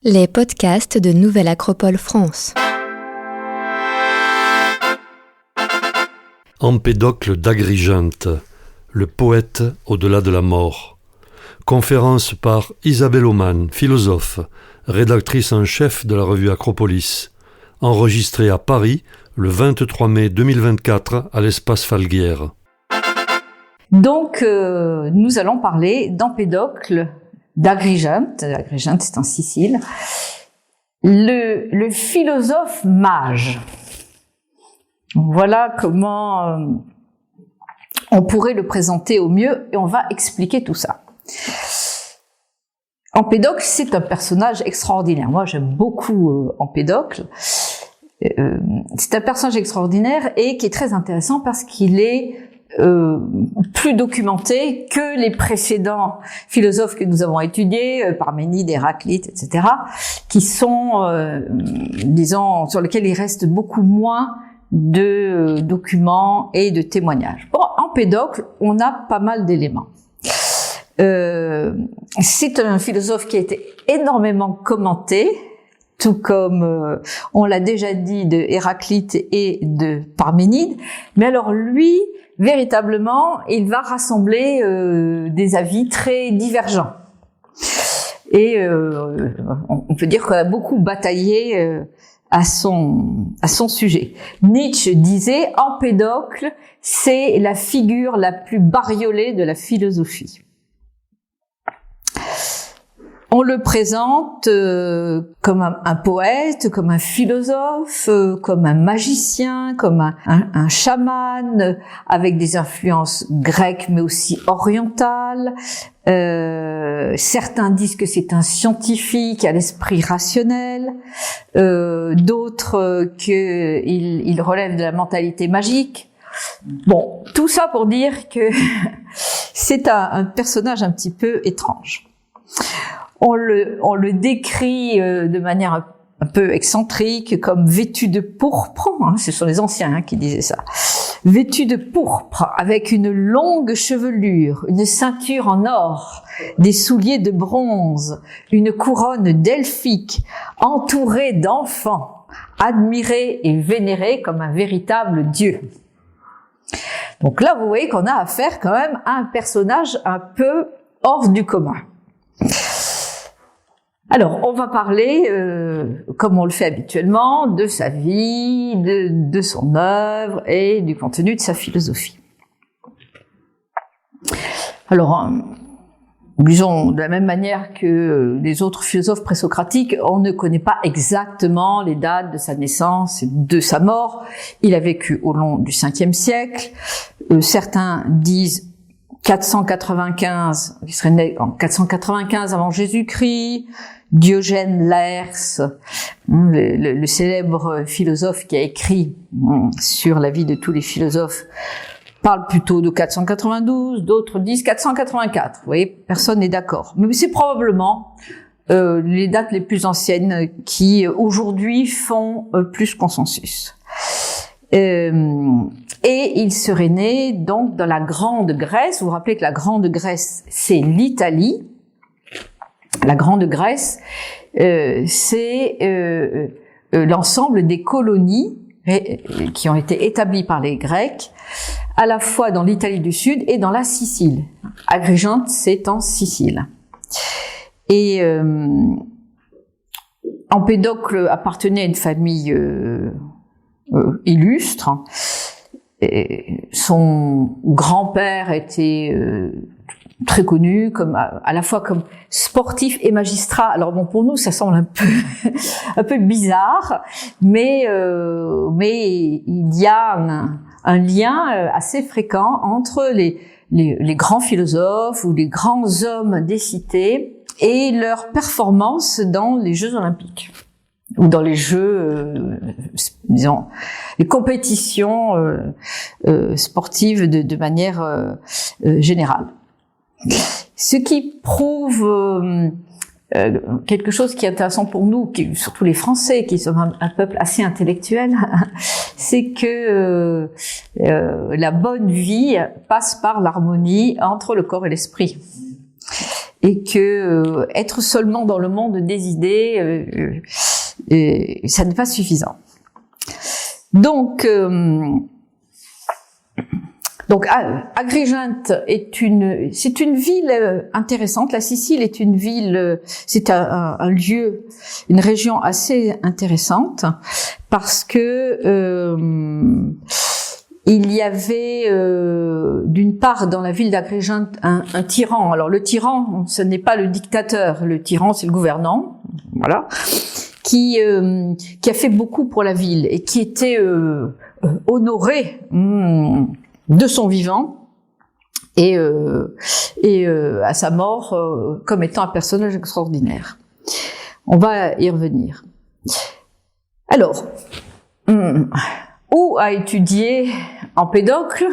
Les podcasts de Nouvelle Acropole France. Empédocle d'Agrigente, le poète au-delà de la mort. Conférence par Isabelle Aumann, philosophe, rédactrice en chef de la revue Acropolis, enregistrée à Paris le 23 mai 2024 à l'Espace Falguière. Donc, nous allons parler d'Empédocle d'Agrigente. Agrigente, c'est en Sicile. Le philosophe mage. Voilà comment on pourrait le présenter au mieux et on va expliquer tout ça. Empédocle, c'est un personnage extraordinaire. Moi, j'aime beaucoup Empédocle. C'est un personnage extraordinaire et qui est très intéressant parce qu'il est plus documenté que les précédents philosophes que nous avons étudiés, Parménide, Héraclite, etc., qui sont, disons, sur lesquels il reste beaucoup moins de documents et de témoignages. Bon, Empédocle, on a pas mal d'éléments. C'est un philosophe qui a été énormément commenté, tout comme on l'a déjà dit de Héraclite et de Parménide, mais alors lui, véritablement, il va rassembler des avis très divergents. Et on peut dire qu'on a beaucoup bataillé à son sujet. Nietzsche disait « Empédocle, c'est la figure la plus bariolée de la philosophie ». On le présente comme un poète, comme un philosophe, comme un magicien, comme un chaman, avec des influences grecques mais aussi orientales. Certains disent que c'est un scientifique à l'esprit rationnel, d'autres qu'il relève de la mentalité magique. Bon, tout ça pour dire que c'est un personnage un petit peu étrange. On le décrit de manière un peu excentrique, comme vêtu de pourpre, ce sont les anciens qui disaient ça, vêtu de pourpre, avec une longue chevelure, une ceinture en or, des souliers de bronze, une couronne delphique, entouré d'enfants, admiré et vénéré comme un véritable dieu. Donc là, vous voyez qu'on a affaire quand même à un personnage un peu hors du commun. Alors, on va parler, comme on le fait habituellement, de sa vie, de son œuvre et du contenu de sa philosophie. Alors, disons, de la même manière que les autres philosophes présocratiques, on ne connaît pas exactement les dates de sa naissance et de sa mort. Il a vécu au long du 5e siècle. Certains disent 495, il serait né en 495 avant Jésus-Christ. Diogène Laërce, le célèbre philosophe qui a écrit sur la vie de tous les philosophes, parle plutôt de 492, d'autres disent 484. Vous voyez, personne n'est d'accord. Mais c'est probablement les dates les plus anciennes qui, aujourd'hui, font plus consensus. Et il serait né donc dans la Grande Grèce. Vous vous rappelez que la Grande Grèce, c'est l'Italie. La Grande Grèce, c'est l'ensemble des colonies qui ont été établies par les Grecs, à la fois dans l'Italie du Sud et dans la Sicile. Agrigente, c'est en Sicile. Et Empédocle appartenait à une famille illustre. Et son grand-père était très connu, comme à la fois comme sportif et magistrat. Alors bon, pour nous, ça semble un peu bizarre, mais il y a un lien assez fréquent entre les grands philosophes ou les grands hommes des cités et leurs performances dans les Jeux olympiques ou dans les jeux, disons, les compétitions sportives de manière générale. Ce qui prouve quelque chose qui est intéressant pour nous, surtout les Français, qui sommes un peuple assez intellectuel, c'est que la bonne vie passe par l'harmonie entre le corps et l'esprit. et que être seulement dans le monde des idées, ça n'est pas suffisant. Donc Agrigente c'est une ville intéressante. La Sicile est une ville, c'est un lieu, une région assez intéressante parce que il y avait d'une part dans la ville d'Agrigente un tyran. Alors le tyran, ce n'est pas le dictateur, le tyran c'est le gouvernant, voilà, qui a fait beaucoup pour la ville et qui était honoré de son vivant et à sa mort comme étant un personnage extraordinaire. On va y revenir. Alors, où a étudié Empédocle?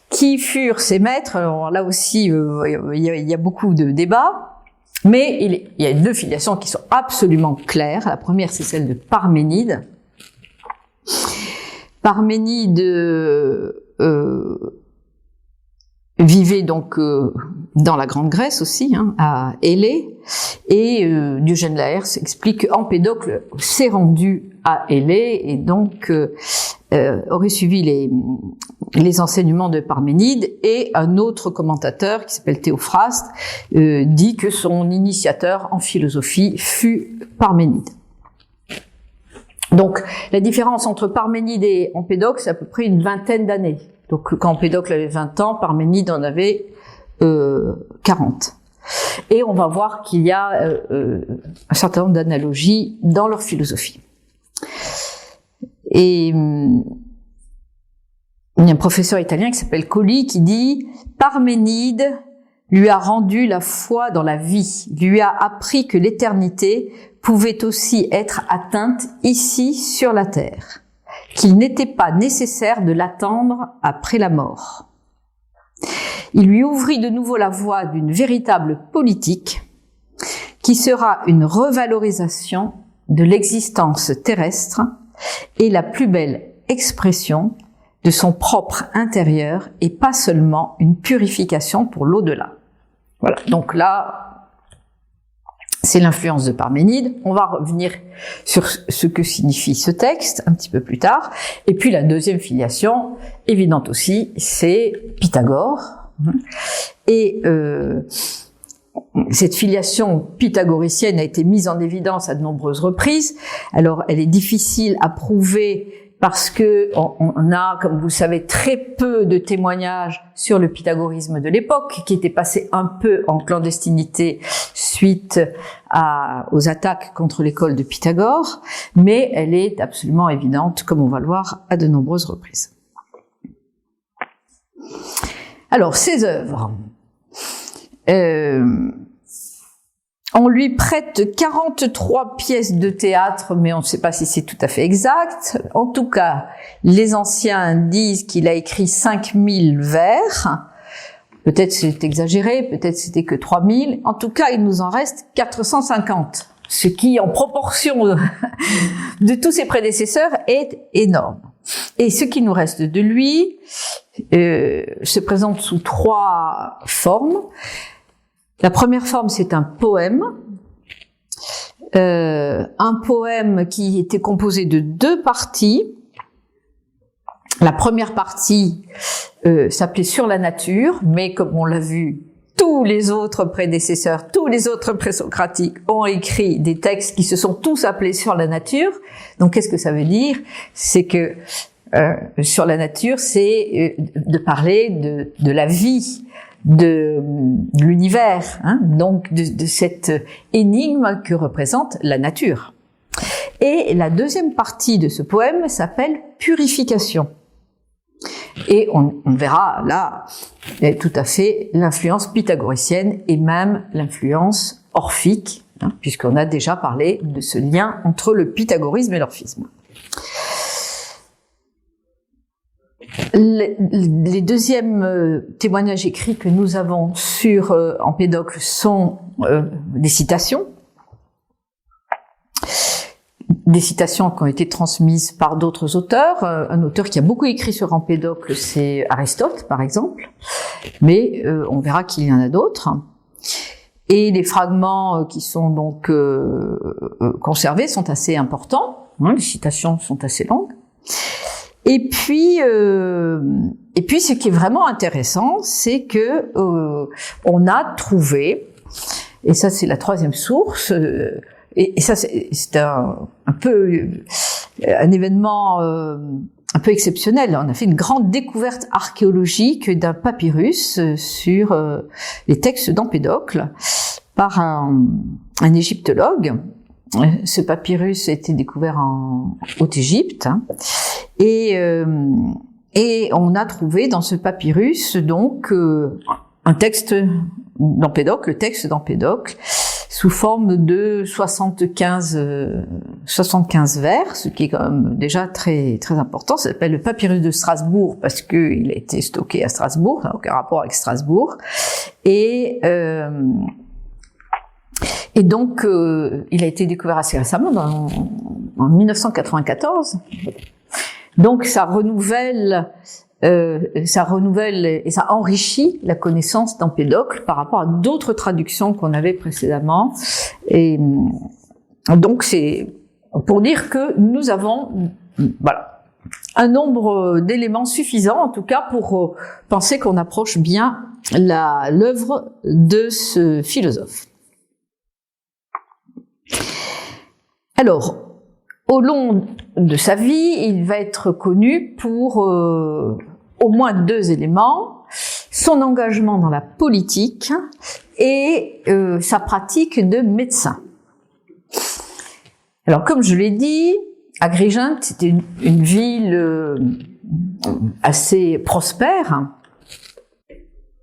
Qui furent ses maîtres? Alors là aussi, il y a beaucoup de débats, mais il y a deux filiations qui sont absolument claires. La première, c'est celle de Parménide. Parménide vivait donc dans la Grande Grèce aussi, à Élée, et Diogène Laërce explique qu'Empédocle s'est rendu à Élée et donc aurait suivi les enseignements de Parménide, et un autre commentateur qui s'appelle Théophraste dit que son initiateur en philosophie fut Parménide. Donc, la différence entre Parménide et Empédocle, c'est à peu près une vingtaine d'années. Donc, quand Empédocle avait 20 ans, Parménide en avait 40. Et on va voir qu'il y a un certain nombre d'analogies dans leur philosophie. Et il y a un professeur italien qui s'appelle Colli qui dit « Parménide lui a rendu la foi dans la vie, lui a appris que l'éternité pouvait aussi être atteinte ici sur la terre, qu'il n'était pas nécessaire de l'attendre après la mort. Il lui ouvrit de nouveau la voie d'une véritable politique qui sera une revalorisation de l'existence terrestre et la plus belle expression de son propre intérieur et pas seulement une purification pour l'au-delà. » Voilà, donc là, c'est l'influence de Parménide. On va revenir sur ce que signifie ce texte un petit peu plus tard. Et puis la deuxième filiation, évidente aussi, c'est Pythagore. Et cette filiation pythagoricienne a été mise en évidence à de nombreuses reprises. Alors, elle est difficile à prouver parce que on a, comme vous le savez, très peu de témoignages sur le pythagorisme de l'époque, qui était passé un peu en clandestinité suite aux attaques contre l'école de Pythagore, mais elle est absolument évidente, comme on va le voir à de nombreuses reprises. Alors, ces œuvres. On lui prête 43 pièces de théâtre, mais on ne sait pas si c'est tout à fait exact. En tout cas, les anciens disent qu'il a écrit 5000 vers. Peut-être c'est exagéré, peut-être c'était que 3000. En tout cas, il nous en reste 450. Ce qui, en proportion de tous ses prédécesseurs, est énorme. Et ce qui nous reste de lui se présente sous 3 formes. La première forme, c'est un poème qui était composé de 2 parties. La première partie s'appelait Sur la nature, mais comme on l'a vu, tous les autres prédécesseurs, tous les autres présocratiques ont écrit des textes qui se sont tous appelés Sur la nature. Donc, qu'est-ce que ça veut dire? C'est que sur la nature, c'est de parler de la vie, de l'univers, donc de cette énigme que représente la nature. Et la deuxième partie de ce poème s'appelle Purification. Et on verra là tout à fait l'influence pythagoricienne et même l'influence orphique, puisqu'on a déjà parlé de ce lien entre le pythagorisme et l'orphisme. Les deuxièmes témoignages écrits que nous avons sur Empédocle sont des citations. Des citations qui ont été transmises par d'autres auteurs. Un auteur qui a beaucoup écrit sur Empédocle, c'est Aristote, par exemple. Mais on verra qu'il y en a d'autres. Et les fragments qui sont donc conservés sont assez importants. Les citations sont assez longues. Et puis, ce qui est vraiment intéressant, c'est que on a trouvé, et ça c'est la troisième source, et ça c'est un peu un événement un peu exceptionnel. On a fait une grande découverte archéologique d'un papyrus sur les textes d'Empédocle par un égyptologue. Ce papyrus a été découvert en Haute-Égypte, et on a trouvé dans ce papyrus donc un texte d'Empédocle, le texte d'Empédocle, sous forme de 75 vers, ce qui est quand même déjà très très important. Ça s'appelle le papyrus de Strasbourg parce que il a été stocké à Strasbourg, ça n'a aucun rapport avec Strasbourg, et donc il a été découvert assez récemment, en 1994. Donc ça renouvelle et ça enrichit la connaissance d'Empédocle par rapport à d'autres traductions qu'on avait précédemment. Et donc c'est pour dire que nous avons un nombre d'éléments suffisants, en tout cas pour penser qu'on approche bien l'œuvre de ce philosophe. Alors, au long de sa vie, il va être connu pour au moins deux éléments: son engagement dans la politique et sa pratique de médecin. Alors, comme je l'ai dit, Agrigente, c'était une ville assez prospère,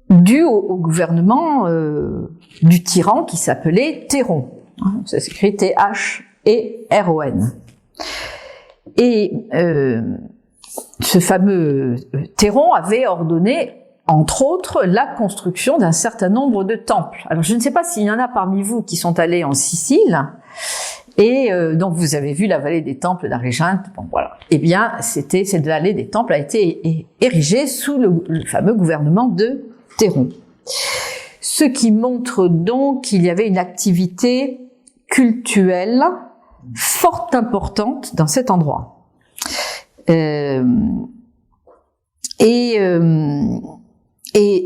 due au gouvernement du tyran qui s'appelait Théron. Ça s'écrit T-H-E-R-O-N. Et ce fameux Théron avait ordonné, entre autres, la construction d'un certain nombre de temples. Alors, je ne sais pas s'il y en a parmi vous qui sont allés en Sicile, et donc vous avez vu la vallée des temples d'Agrigente. Bon, voilà. Eh bien, cette vallée des temples a été érigée sous le fameux gouvernement de Théron. Ce qui montre donc qu'il y avait une activité cultuelle fort importante dans cet endroit. Et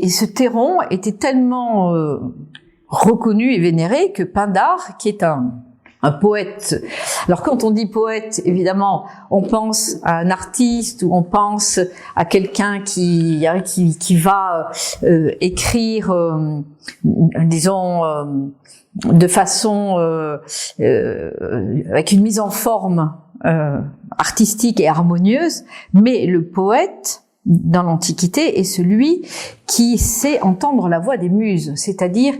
ce Théron était tellement reconnu et vénéré que Pindare, qui est un poète. Alors quand on dit poète, évidemment, on pense à un artiste ou on pense à quelqu'un qui va écrire, disons, de façon avec une mise en forme artistique et harmonieuse. Mais le poète dans l'Antiquité est celui qui sait entendre la voix des muses, c'est-à-dire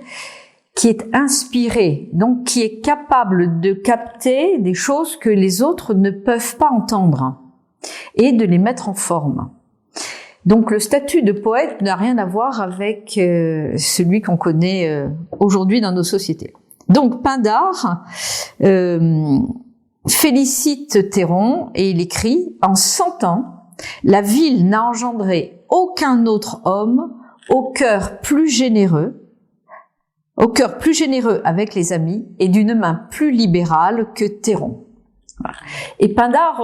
qui est inspiré, donc qui est capable de capter des choses que les autres ne peuvent pas entendre et de les mettre en forme. Donc le statut de poète n'a rien à voir avec celui qu'on connaît aujourd'hui dans nos sociétés. Donc Pindare félicite Théron et il écrit: en 100 ans, la ville n'a engendré aucun autre homme au cœur plus généreux avec les amis et d'une main plus libérale que Théron. Et Pindare,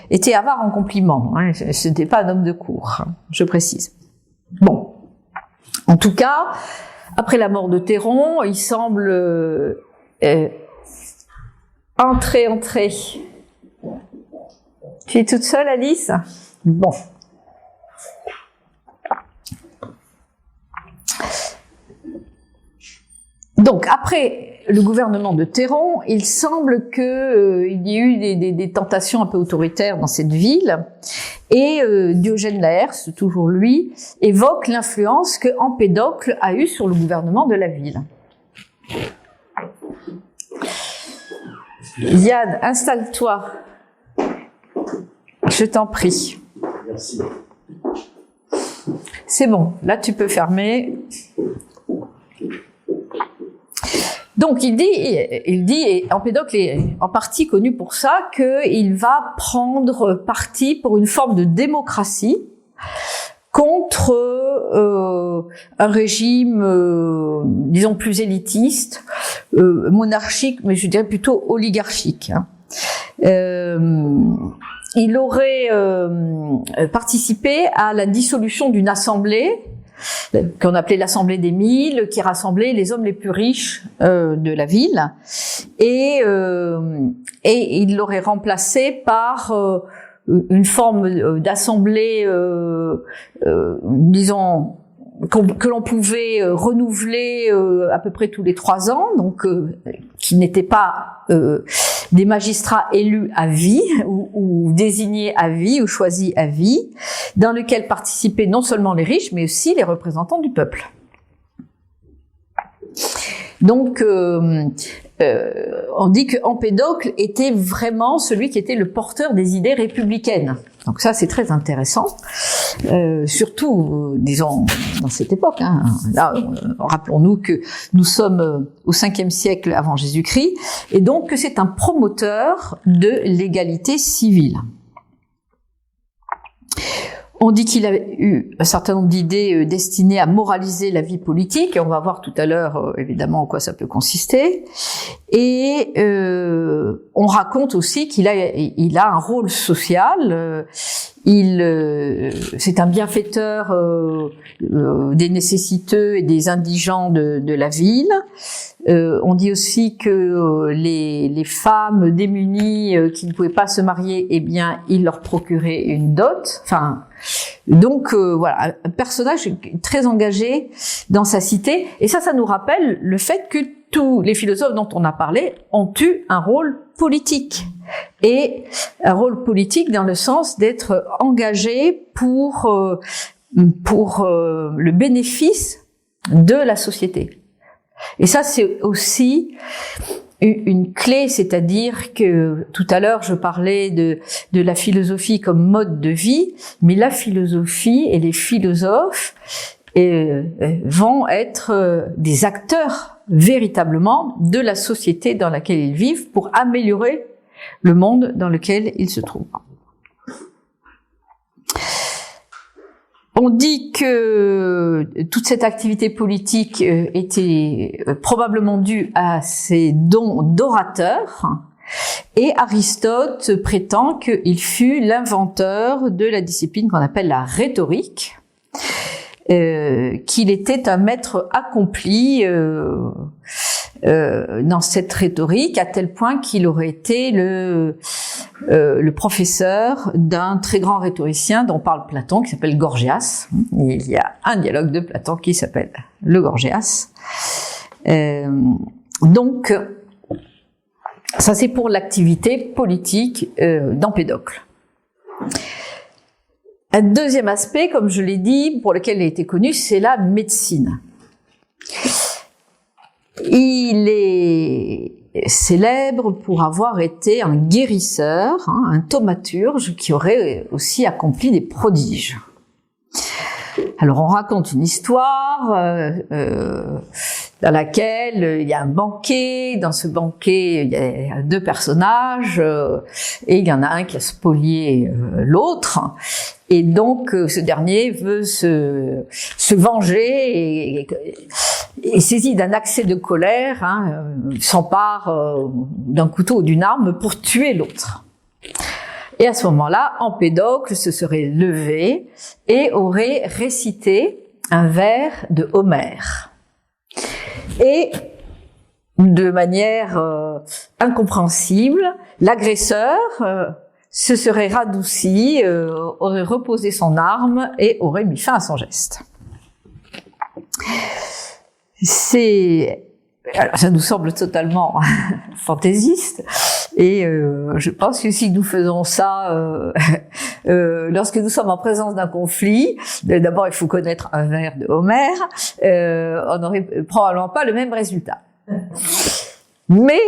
était avare en compliments. Hein, ce n'était pas un homme de cour, hein, je précise. Bon, en tout cas, après la mort de Théron, il semble entrer. Tu es toute seule, Alice? Bon. Donc, après le gouvernement de Théron, il semble il y ait eu des tentations un peu autoritaires dans cette ville, et Diogène Laërce, toujours lui, évoque l'influence que Empédocle a eue sur le gouvernement de la ville. Yann, installe-toi. Je t'en prie. Merci. C'est bon, là tu peux fermer. Donc il dit, et Empédocle est en partie connu pour ça, qu'il va prendre parti pour une forme de démocratie contre un régime, disons, plus élitiste, monarchique, mais je dirais plutôt oligarchique. Il aurait participé à la dissolution d'une assemblée qu'on appelait l'Assemblée des Mille, qui rassemblait les hommes les plus riches de la ville, et il l'aurait remplacé par une forme d'assemblée, disons, que l'on pouvait renouveler à peu près tous les 3 ans, donc qui n'étaient pas des magistrats élus à vie ou désignés à vie ou choisis à vie, dans lequel participaient non seulement les riches, mais aussi les représentants du peuple. Donc, on dit que Empédocle était vraiment celui qui était le porteur des idées républicaines. Donc ça, c'est très intéressant, surtout, disons, dans cette époque. Là, rappelons-nous que nous sommes au 5e siècle avant Jésus-Christ, et donc que c'est un promoteur de l'égalité civile. On dit qu'il a eu un certain nombre d'idées destinées à moraliser la vie politique, et on va voir tout à l'heure évidemment en quoi ça peut consister. Et on raconte aussi qu'il a un rôle social. C'est un bienfaiteur des nécessiteux et des indigents de la ville. On dit aussi que les femmes démunies qui ne pouvaient pas se marier, eh bien, il leur procurait une dot. Enfin, donc voilà, un personnage très engagé dans sa cité. Et ça nous rappelle le fait que tous les philosophes dont on a parlé ont eu un rôle politique. Et un rôle politique dans le sens d'être engagé pour le bénéfice de la société. Et ça, c'est aussi une clé, c'est-à-dire que tout à l'heure, je parlais de la philosophie comme mode de vie, mais la philosophie et les philosophes vont être des acteurs véritablement de la société dans laquelle ils vivent pour améliorer le monde dans lequel ils se trouvent. On dit que toute cette activité politique était probablement due à ses dons d'orateur, et Aristote prétend qu'il fut l'inventeur de la discipline qu'on appelle la rhétorique, qu'il était un maître accompli dans cette rhétorique, à tel point qu'il aurait été le professeur d'un très grand rhétoricien dont parle Platon, qui s'appelle Gorgias. Il y a un dialogue de Platon qui s'appelle le Gorgias. Donc, ça c'est pour l'activité politique d'Empédocle. Un deuxième aspect, comme je l'ai dit, pour lequel il a été connu, c'est la médecine. Il est célèbre pour avoir été un guérisseur, un thaumaturge qui aurait aussi accompli des prodiges. Alors on raconte une histoire dans laquelle il y a un banquet. Dans ce banquet, il y a 2 personnages et il y en a un qui a spolié l'autre. Et donc, ce dernier veut se venger et saisi d'un accès de colère, s'empare d'un couteau ou d'une arme pour tuer l'autre. Et à ce moment-là, Empédocle se serait levé et aurait récité un vers de Homère. Et de manière incompréhensible, l'agresseur se serait radouci, aurait reposé son arme et aurait mis fin à son geste. Alors, ça nous semble totalement fantaisiste, et je pense que si nous faisons ça lorsque nous sommes en présence d'un conflit, d'abord il faut connaître un vers de Homère, on n'aurait probablement pas le même résultat. Mais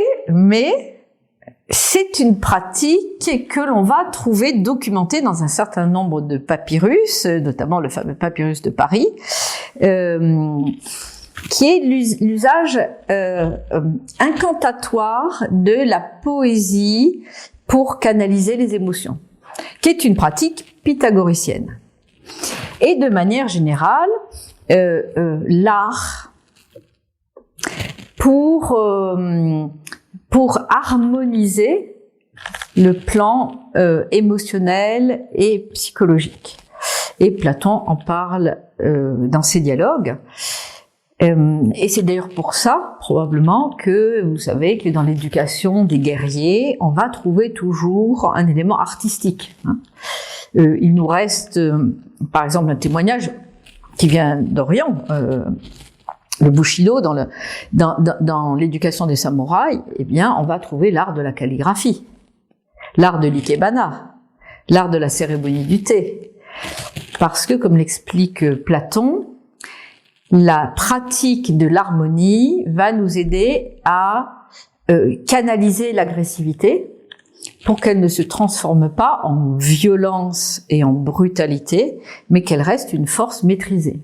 c'est une pratique que l'on va trouver documentée dans un certain nombre de papyrus, notamment le fameux papyrus de Paris, qui est l'usage incantatoire de la poésie pour canaliser les émotions, qui est une pratique pythagoricienne. Et de manière générale, l'art pour harmoniser le plan émotionnel et psychologique. Et Platon en parle dans ses dialogues. Et c'est d'ailleurs pour ça, probablement, que vous savez que dans l'éducation des guerriers, on va trouver toujours un élément artistique. Il nous reste, par exemple, un témoignage qui vient d'Orient, le Bushido, dans l'éducation des samouraïs, eh bien, on va trouver l'art de la calligraphie, l'art de l'ikebana, l'art de la cérémonie du thé. Parce que, comme l'explique Platon, la pratique de l'harmonie va nous aider à canaliser l'agressivité pour qu'elle ne se transforme pas en violence et en brutalité, mais qu'elle reste une force maîtrisée.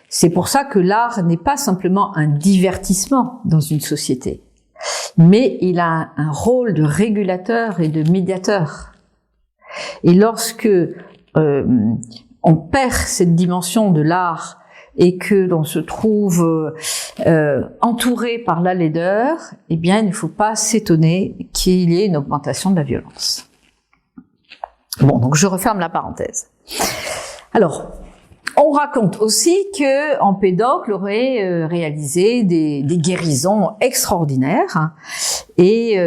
C'est pour ça que l'art n'est pas simplement un divertissement dans une société, mais il a un rôle de régulateur et de médiateur. Et lorsque on perd cette dimension de l'art et que l'on se trouve entouré par la laideur, eh bien, il ne faut pas s'étonner qu'il y ait une augmentation de la violence. Bon, donc je referme la parenthèse. Alors, on raconte aussi que Empédocle aurait réalisé des guérisons extraordinaires, et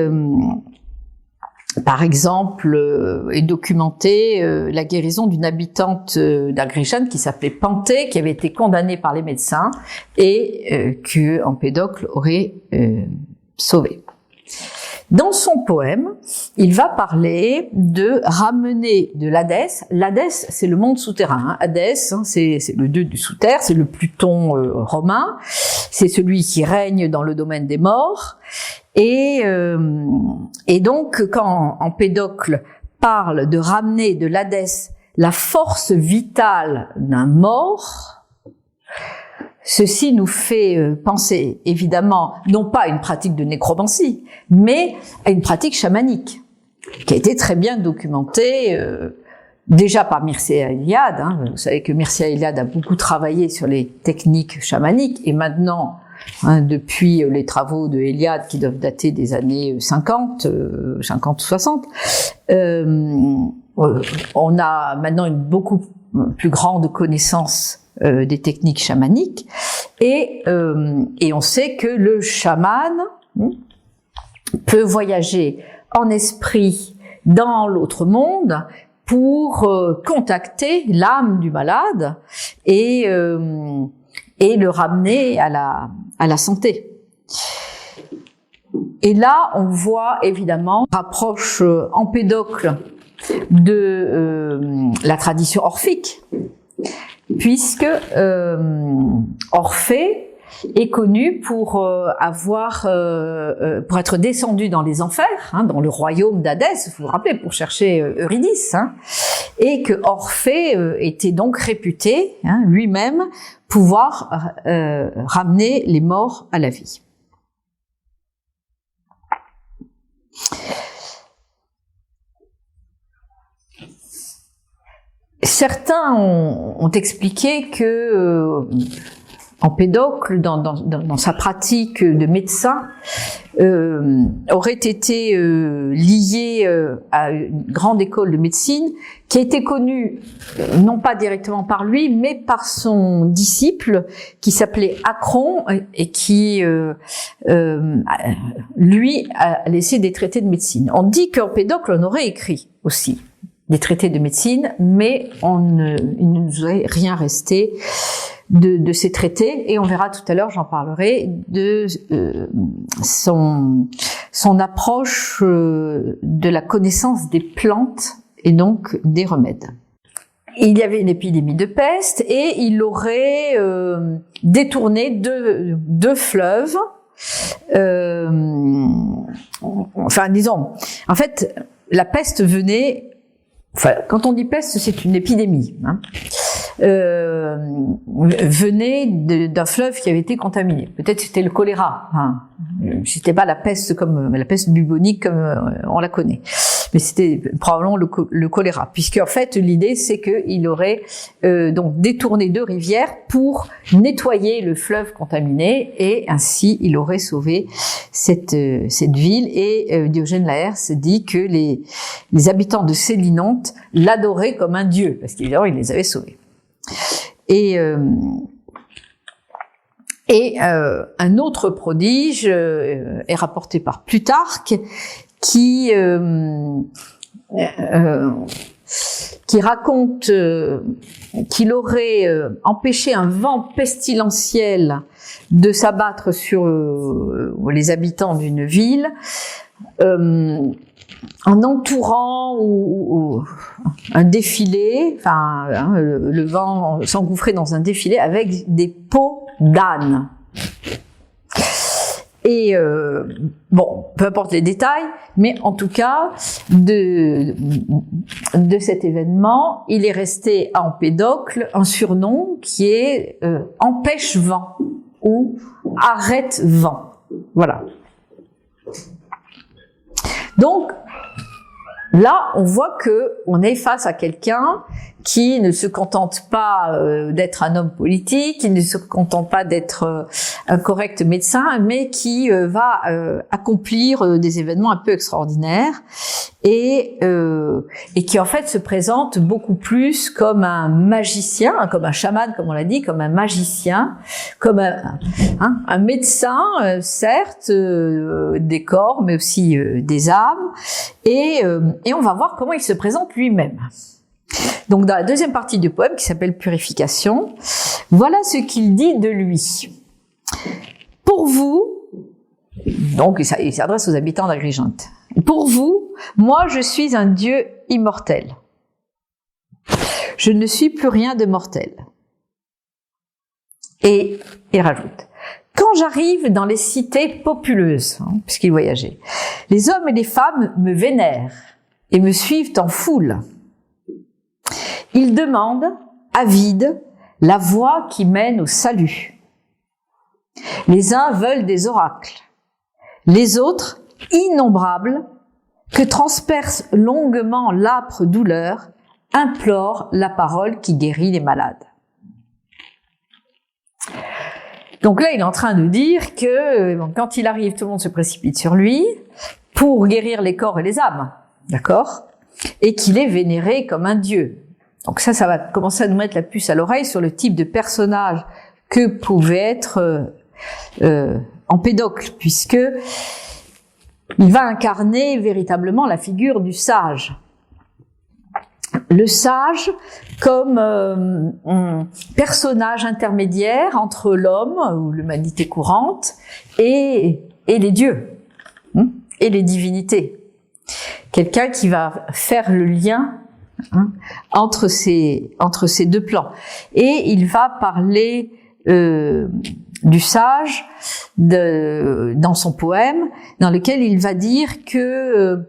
par exemple, est documentée la guérison d'une habitante d'Agrigente qui s'appelait Pantée, qui avait été condamnée par les médecins et que Empédocle aurait sauvée. Dans son poème, il va parler de ramener de l'Hadès. L'Hadès, c'est le monde souterrain. Hadès, c'est le dieu du sous-terre, c'est le Pluton romain. C'est celui qui règne dans le domaine des morts. Et donc, quand Empédocle parle de ramener de l'Hadès la force vitale d'un mort, ceci nous fait penser, évidemment, non pas à une pratique de nécromancie, mais à une pratique chamanique, qui a été très bien documentée, déjà par Mircea Eliade. Vous savez que Mircea Eliade a beaucoup travaillé sur les techniques chamaniques, et maintenant, depuis les travaux de Eliade, qui doivent dater des années 50 ou 60, on a maintenant une beaucoup plus grande connaissance des techniques chamaniques, et on sait que le chaman peut voyager en esprit dans l'autre monde pour contacter l'âme du malade et le ramener à la santé. Et là, on voit évidemment rapproche Empédocle de la tradition orphique, puisque Orphée est connu pour être descendu dans les enfers, dans le royaume d'Hadès, vous vous rappelez, pour chercher Eurydice, et que Orphée était donc réputé, lui-même, pouvoir ramener les morts à la vie. Certains ont expliqué que Empédocle, dans sa pratique de médecin, aurait été lié à une grande école de médecine qui a été connue non pas directement par lui, mais par son disciple qui s'appelait Acron et qui, lui, a laissé des traités de médecine. On dit qu'Empédocle en aurait écrit aussi des traités de médecine, mais il ne nous aurait rien resté de ces traités, et on verra tout à l'heure, j'en parlerai, de son approche de la connaissance des plantes et donc des remèdes. Il y avait une épidémie de peste et il aurait détourné deux fleuves. Enfin, disons, en fait, la peste venait. Enfin, quand on dit peste, c'est une épidémie. Venait d'un fleuve qui avait été contaminé. Peut-être c'était le choléra. C'était pas la peste comme la peste bubonique comme on la connaît. mais c'était probablement le choléra, puisque en fait l'idée c'est qu'il aurait donc détourné 2 rivières pour nettoyer le fleuve contaminé, et ainsi il aurait sauvé cette ville. Et Diogène Laërce dit que les habitants de Célinonte l'adoraient comme un dieu, parce qu'évidemment il les avait sauvés. Et un autre prodige est rapporté par Plutarque, qui raconte qu'il aurait empêché un vent pestilentiel de s'abattre sur les habitants d'une ville, en entourant ou un défilé, enfin le vent s'engouffrait dans un défilé avec des peaux d'âne. Et bon, peu importe les détails, mais en tout cas, de cet événement, il est resté à Empédocle un surnom qui est empêche-vent ou arrête-vent. Voilà. Donc, là, on voit que on est face à quelqu'un qui ne se contente pas d'être un homme politique, qui ne se contente pas d'être un correct médecin, mais qui va accomplir des événements un peu extraordinaires, et qui en fait se présente beaucoup plus comme un magicien, comme un chaman, comme on l'a dit, comme un magicien, comme un médecin, certes, des corps, mais aussi des âmes, et on va voir comment il se présente lui-même. Donc dans la deuxième partie du poème, qui s'appelle Purification, voilà ce qu'il dit de lui. Pour vous, donc il s'adresse aux habitants d'Agrigente. Pour vous, moi je suis un Dieu immortel. Je ne suis plus rien de mortel. Et il rajoute, quand j'arrive dans les cités populeuses, puisqu'il voyageait, les hommes et les femmes me vénèrent et me suivent en foule. Ils demandent, avides, la voie qui mène au salut. Les uns veulent des oracles, les autres, innombrables, que transperce longuement l'âpre douleur, implorent la parole qui guérit les malades. Donc là, il est en train de dire que quand il arrive, tout le monde se précipite sur lui pour guérir les corps et les âmes, d'accord ? Et qu'il est vénéré comme un dieu. Donc ça va commencer à nous mettre la puce à l'oreille sur le type de personnage que pouvait être Empédocle, puisque il va incarner véritablement la figure du sage. Le sage comme un personnage intermédiaire entre l'homme ou l'humanité courante et les dieux et les divinités. Quelqu'un qui va faire le lien entre ces 2 plans. Et il va parler du sage dans son poème, dans lequel il va dire que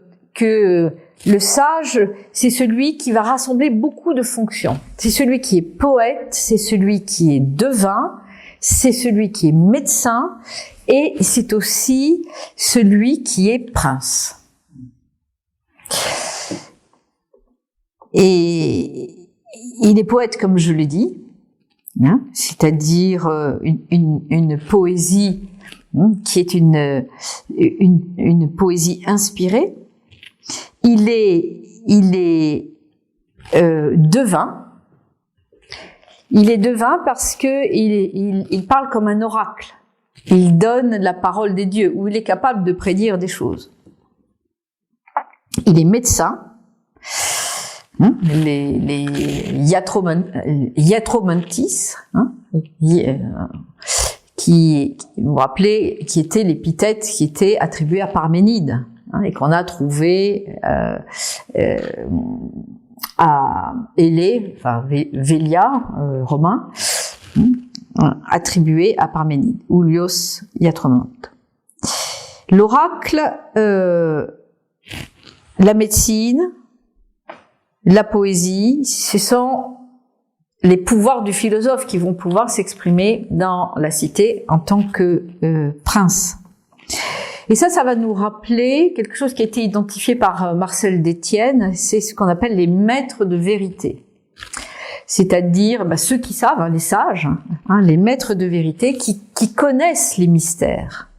le sage, c'est celui qui va rassembler beaucoup de fonctions. C'est celui qui est poète, c'est celui qui est devin, c'est celui qui est médecin, et c'est aussi celui qui est prince. Et il est poète, comme je l'ai dit, c'est-à-dire une poésie qui est une poésie inspirée. Il est devin. Il est devin parce que il parle comme un oracle. Il donne la parole des dieux, où il est capable de prédire des choses. Il est médecin. Les iatromantis, qui vous vous rappelez, qui étaient l'épithète qui était attribuée à Parménide, et qu'on a trouvé à Élée, enfin Vélia, romain, attribué à Parménide, Oulios Iatromante. L'oracle, la médecine, la poésie, ce sont les pouvoirs du philosophe qui vont pouvoir s'exprimer dans la cité en tant que prince. Et ça va nous rappeler quelque chose qui a été identifié par Marcel Détienne, c'est ce qu'on appelle les maîtres de vérité. C'est-à-dire ceux qui savent, les sages, les maîtres de vérité qui connaissent les mystères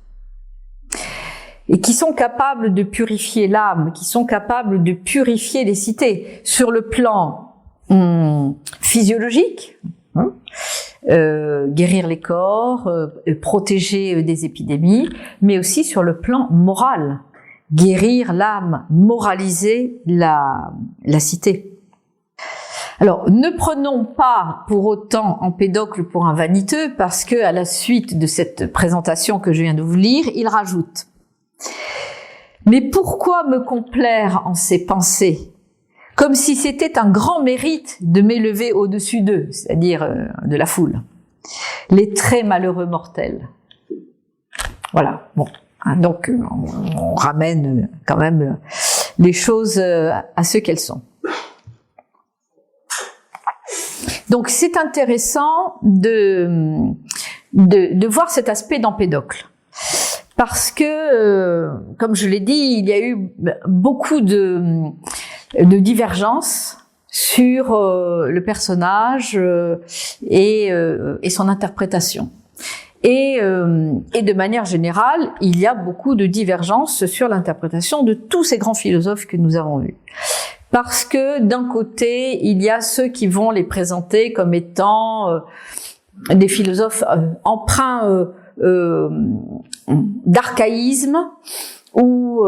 et qui sont capables de purifier l'âme, qui sont capables de purifier les cités sur le plan physiologique, guérir les corps, protéger des épidémies, mais aussi sur le plan moral, guérir l'âme, moraliser la cité. Alors, ne prenons pas pour autant Empédocle pour un vaniteux, parce que à la suite de cette présentation que je viens de vous lire, il rajoute: mais pourquoi me complaire en ces pensées, comme si c'était un grand mérite de m'élever au-dessus d'eux, c'est-à-dire de la foule, les très malheureux mortels. Voilà, bon, donc on ramène quand même les choses à ce qu'elles sont. Donc c'est intéressant de voir cet aspect d'Empédocle. Parce que, comme je l'ai dit, il y a eu beaucoup de divergences sur le personnage et son interprétation. Et de manière générale, il y a beaucoup de divergences sur l'interprétation de tous ces grands philosophes que nous avons vus. Parce que d'un côté, il y a ceux qui vont les présenter comme étant des philosophes empreints d'archaïsme ou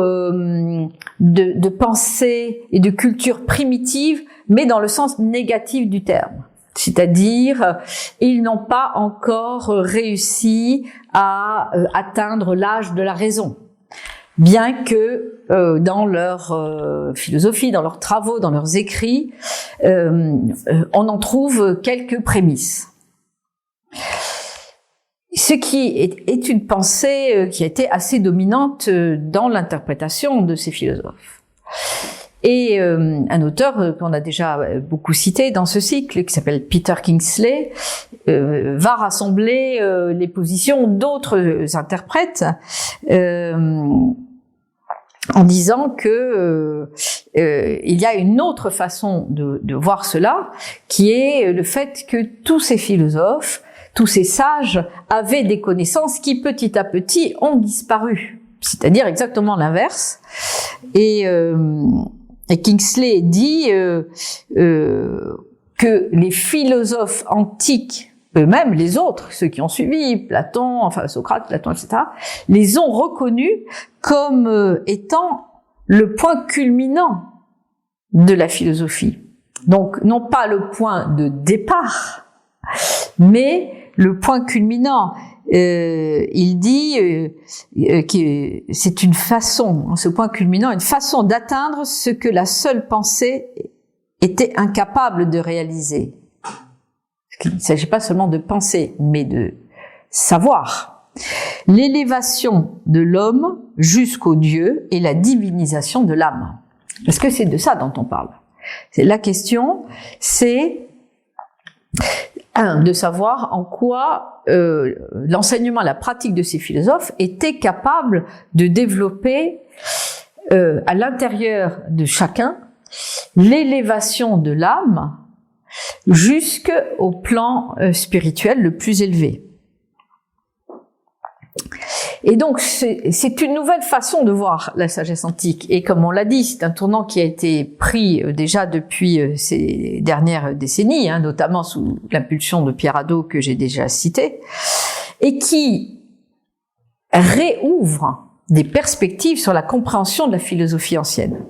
de pensée et de culture primitive, mais dans le sens négatif du terme. C'est-à-dire, ils n'ont pas encore réussi à atteindre l'âge de la raison. Bien que dans leur philosophie, dans leurs travaux, dans leurs écrits, on en trouve quelques prémices. Ce qui est une pensée qui a été assez dominante dans l'interprétation de ces philosophes. Et un auteur qu'on a déjà beaucoup cité dans ce cycle, qui s'appelle Peter Kingsley, va rassembler les positions d'autres interprètes en disant que il y a une autre façon de voir cela, qui est le fait que tous ces philosophes, tous ces sages avaient des connaissances qui petit à petit ont disparu. C'est-à-dire exactement l'inverse. Et Kingsley dit que les philosophes antiques eux-mêmes, les autres, ceux qui ont suivi Platon, enfin Socrate, Platon, etc., les ont reconnus comme étant le point culminant de la philosophie. Donc, non pas le point de départ, mais le point culminant. Il dit que c'est une façon, ce point culminant, une façon d'atteindre ce que la seule pensée était incapable de réaliser. Il ne s'agit pas seulement de penser, mais de savoir. L'élévation de l'homme jusqu'au Dieu et la divinisation de l'âme. Parce que c'est de ça dont on parle. La question, c'est de savoir en quoi l'enseignement, la pratique de ces philosophes était capable de développer à l'intérieur de chacun l'élévation de l'âme jusqu'au plan spirituel le plus élevé. Et donc, c'est une nouvelle façon de voir la sagesse antique. Et comme on l'a dit, c'est un tournant qui a été pris déjà depuis ces dernières décennies, notamment sous l'impulsion de Pierre Hadot que j'ai déjà cité, et qui réouvre des perspectives sur la compréhension de la philosophie ancienne.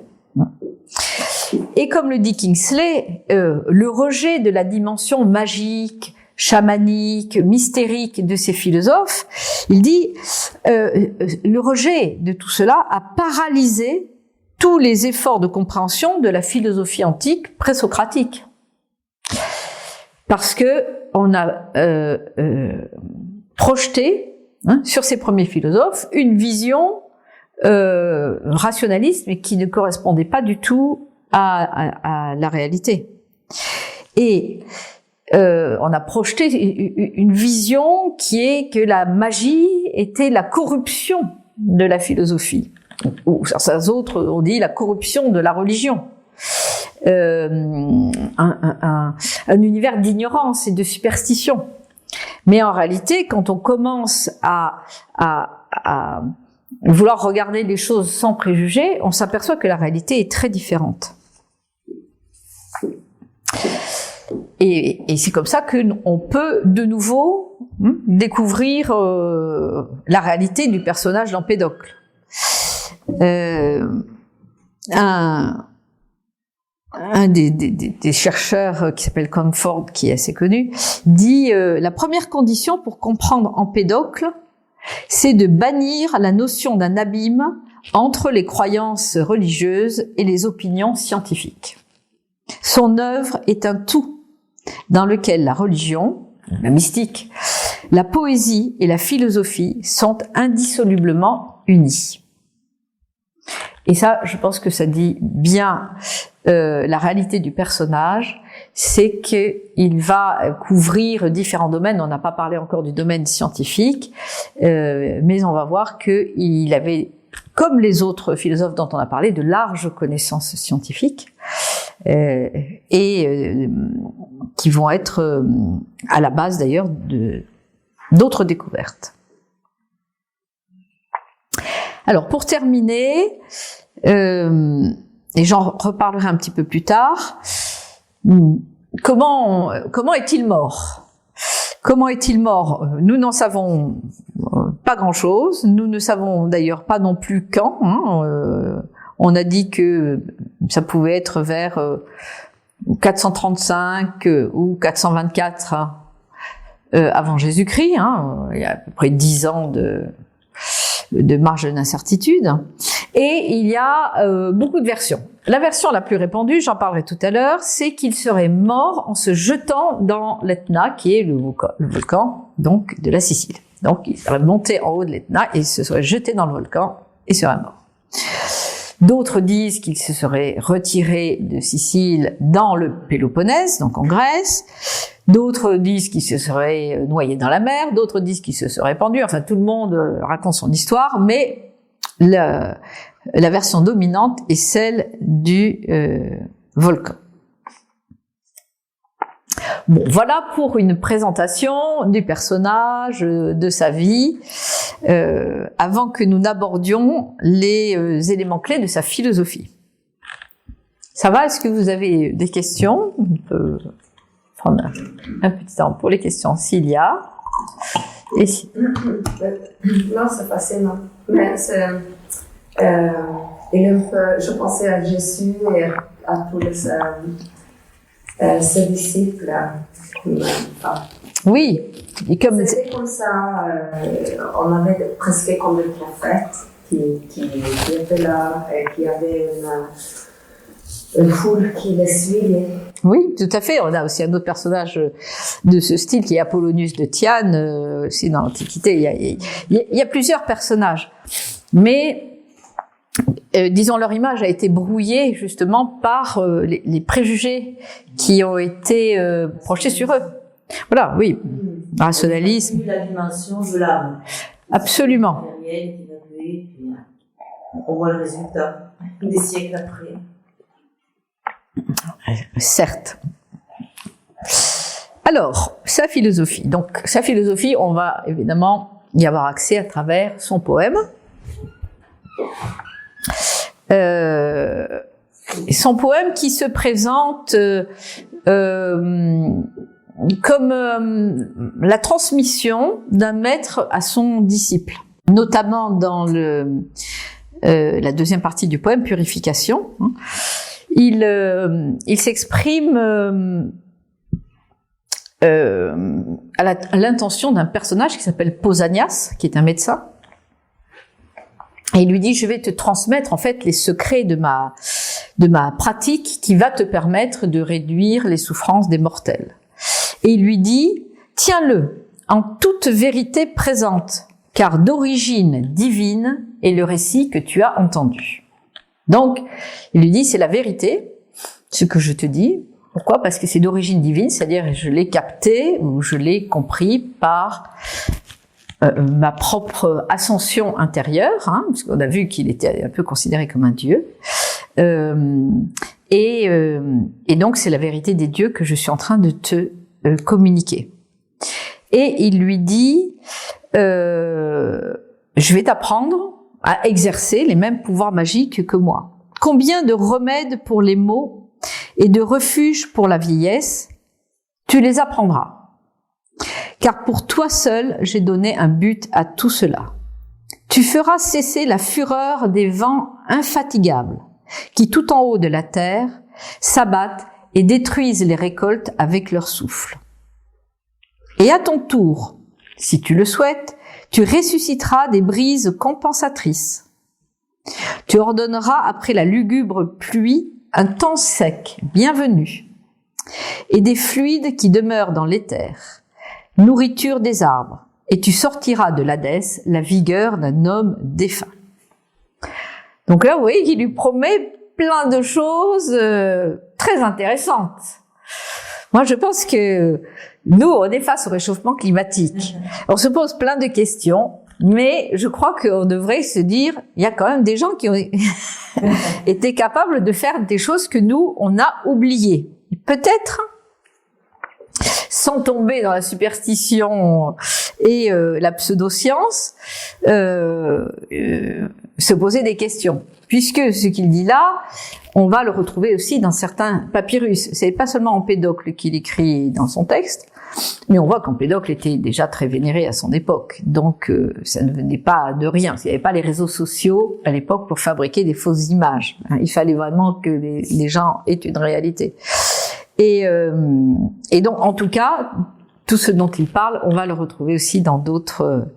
Et comme le dit Kingsley, le rejet de la dimension magique, chamanique, mystérique de ces philosophes, il dit le rejet de tout cela a paralysé tous les efforts de compréhension de la philosophie antique présocratique. Parce que on a projeté sur ces premiers philosophes une vision rationaliste, mais qui ne correspondait pas du tout à la réalité. Et on a projeté une vision qui est que la magie était la corruption de la philosophie. Ou certains autres ont dit la corruption de la religion. Un univers d'ignorance et de superstition. Mais en réalité, quand on commence à vouloir regarder les choses sans préjugés, on s'aperçoit que la réalité est très différente. Et c'est comme ça qu'on peut de nouveau découvrir la réalité du personnage d'Empédocle. Un des chercheurs qui s'appelle Comfort, qui est assez connu, dit la première condition pour comprendre Empédocle, c'est de bannir la notion d'un abîme entre les croyances religieuses et les opinions scientifiques. Son œuvre est un tout dans lequel la religion, la mystique, la poésie et la philosophie sont indissolublement unies. Et ça, je pense que ça dit bien la réalité du personnage, c'est qu'il va couvrir différents domaines. On n'a pas parlé encore du domaine scientifique, mais on va voir qu'il avait, comme les autres philosophes dont on a parlé, de larges connaissances scientifiques et qui vont être à la base d'ailleurs d'autres découvertes. Alors pour terminer, et j'en reparlerai un petit peu plus tard, comment est-il mort ? Comment est-il mort ? Nous n'en savons pas grand-chose. Nous ne savons d'ailleurs pas non plus quand. On a dit que ça pouvait être vers 435 ou 424 avant Jésus-Christ. Il y a à peu près 10 ans de marge d'incertitude. Et il y a beaucoup de versions. La version la plus répandue, j'en parlerai tout à l'heure, c'est qu'il serait mort en se jetant dans l'Etna, qui est le volcan donc de la Sicile. Donc il serait monté en haut de l'Etna et se serait jeté dans le volcan et serait mort. D'autres disent qu'il se serait retiré de Sicile dans le Péloponnèse, donc en Grèce. D'autres disent qu'il se serait noyé dans la mer. D'autres disent qu'il se serait pendu. Enfin, tout le monde raconte son histoire, mais la version dominante est celle du volcan. Bon, voilà pour une présentation du personnage, de sa vie, avant que nous n'abordions les éléments clés de sa philosophie. Ça va? Est-ce que vous avez des questions? On peut prendre un petit temps pour les questions s'il y a. Et si... Non, c'est fascinant. Mais c'est, je pensais à Jésus et à tous ses disciples. Oui. Et comme c'était comme ça, on avait presque comme des prophètes qui étaient là et qui avaient une foule qui les suivait. Oui, tout à fait. On a aussi un autre personnage de ce style qui est Apollonius de Tyane, aussi dans l'Antiquité. Il y a plusieurs personnages. Mais, disons, leur image a été brouillée justement par les préjugés qui ont été projetés sur eux. Voilà, oui. Rationalisme. La dimension de l'âme. Absolument. On voit le résultat des siècles après. Certes. Alors, sa philosophie. Donc, sa philosophie, on va évidemment y avoir accès à travers son poème. Son poème qui se présente comme la transmission d'un maître à son disciple, notamment dans la deuxième partie du poème, Purification. Il s'exprime à l'intention d'un personnage qui s'appelle Pausanias, qui est un médecin. Et il lui dit, je vais te transmettre en fait les secrets de ma pratique qui va te permettre de réduire les souffrances des mortels. Et il lui dit, tiens-le en toute vérité présente, car d'origine divine est le récit que tu as entendu. Donc, il lui dit, c'est la vérité, ce que je te dis. Pourquoi? Parce que c'est d'origine divine, c'est-à-dire je l'ai capté ou je l'ai compris par ma propre ascension intérieure, hein, parce qu'on a vu qu'il était un peu considéré comme un dieu. Et donc c'est la vérité des dieux que je suis en train de te communiquer. Et il lui dit, je vais t'apprendre à exercer les mêmes pouvoirs magiques que moi. Combien de remèdes pour les maux et de refuges pour la vieillesse, tu les apprendras. Car pour toi seul, j'ai donné un but à tout cela. Tu feras cesser la fureur des vents infatigables qui, tout en haut de la terre, s'abattent et détruisent les récoltes avec leur souffle. Et à ton tour, si tu le souhaites, tu ressusciteras des brises compensatrices. Tu ordonneras après la lugubre pluie un temps sec, bienvenu, et des fluides qui demeurent dans l'éther, nourriture des arbres, et tu sortiras de l'Hadès la vigueur d'un homme défunt. Donc là, vous voyez qu'il lui promet plein de choses très intéressantes. Moi, je pense que nous, on est face au réchauffement climatique. On se pose plein de questions, mais je crois qu'on devrait se dire, il y a quand même des gens qui ont été capables de faire des choses que nous, on a oubliées. Peut-être, sans tomber dans la superstition et la pseudoscience, se poser des questions. Puisque ce qu'il dit là, on va le retrouver aussi dans certains papyrus. C'est pas seulement Empédocle qu'il écrit dans son texte, mais on voit qu'Empédocle était déjà très vénéré à son époque. Donc ça ne venait pas de rien. Il n'y avait pas les réseaux sociaux à l'époque pour fabriquer des fausses images. Il fallait vraiment que les gens aient une réalité. Et donc, en tout cas, tout ce dont il parle, on va le retrouver aussi dans d'autres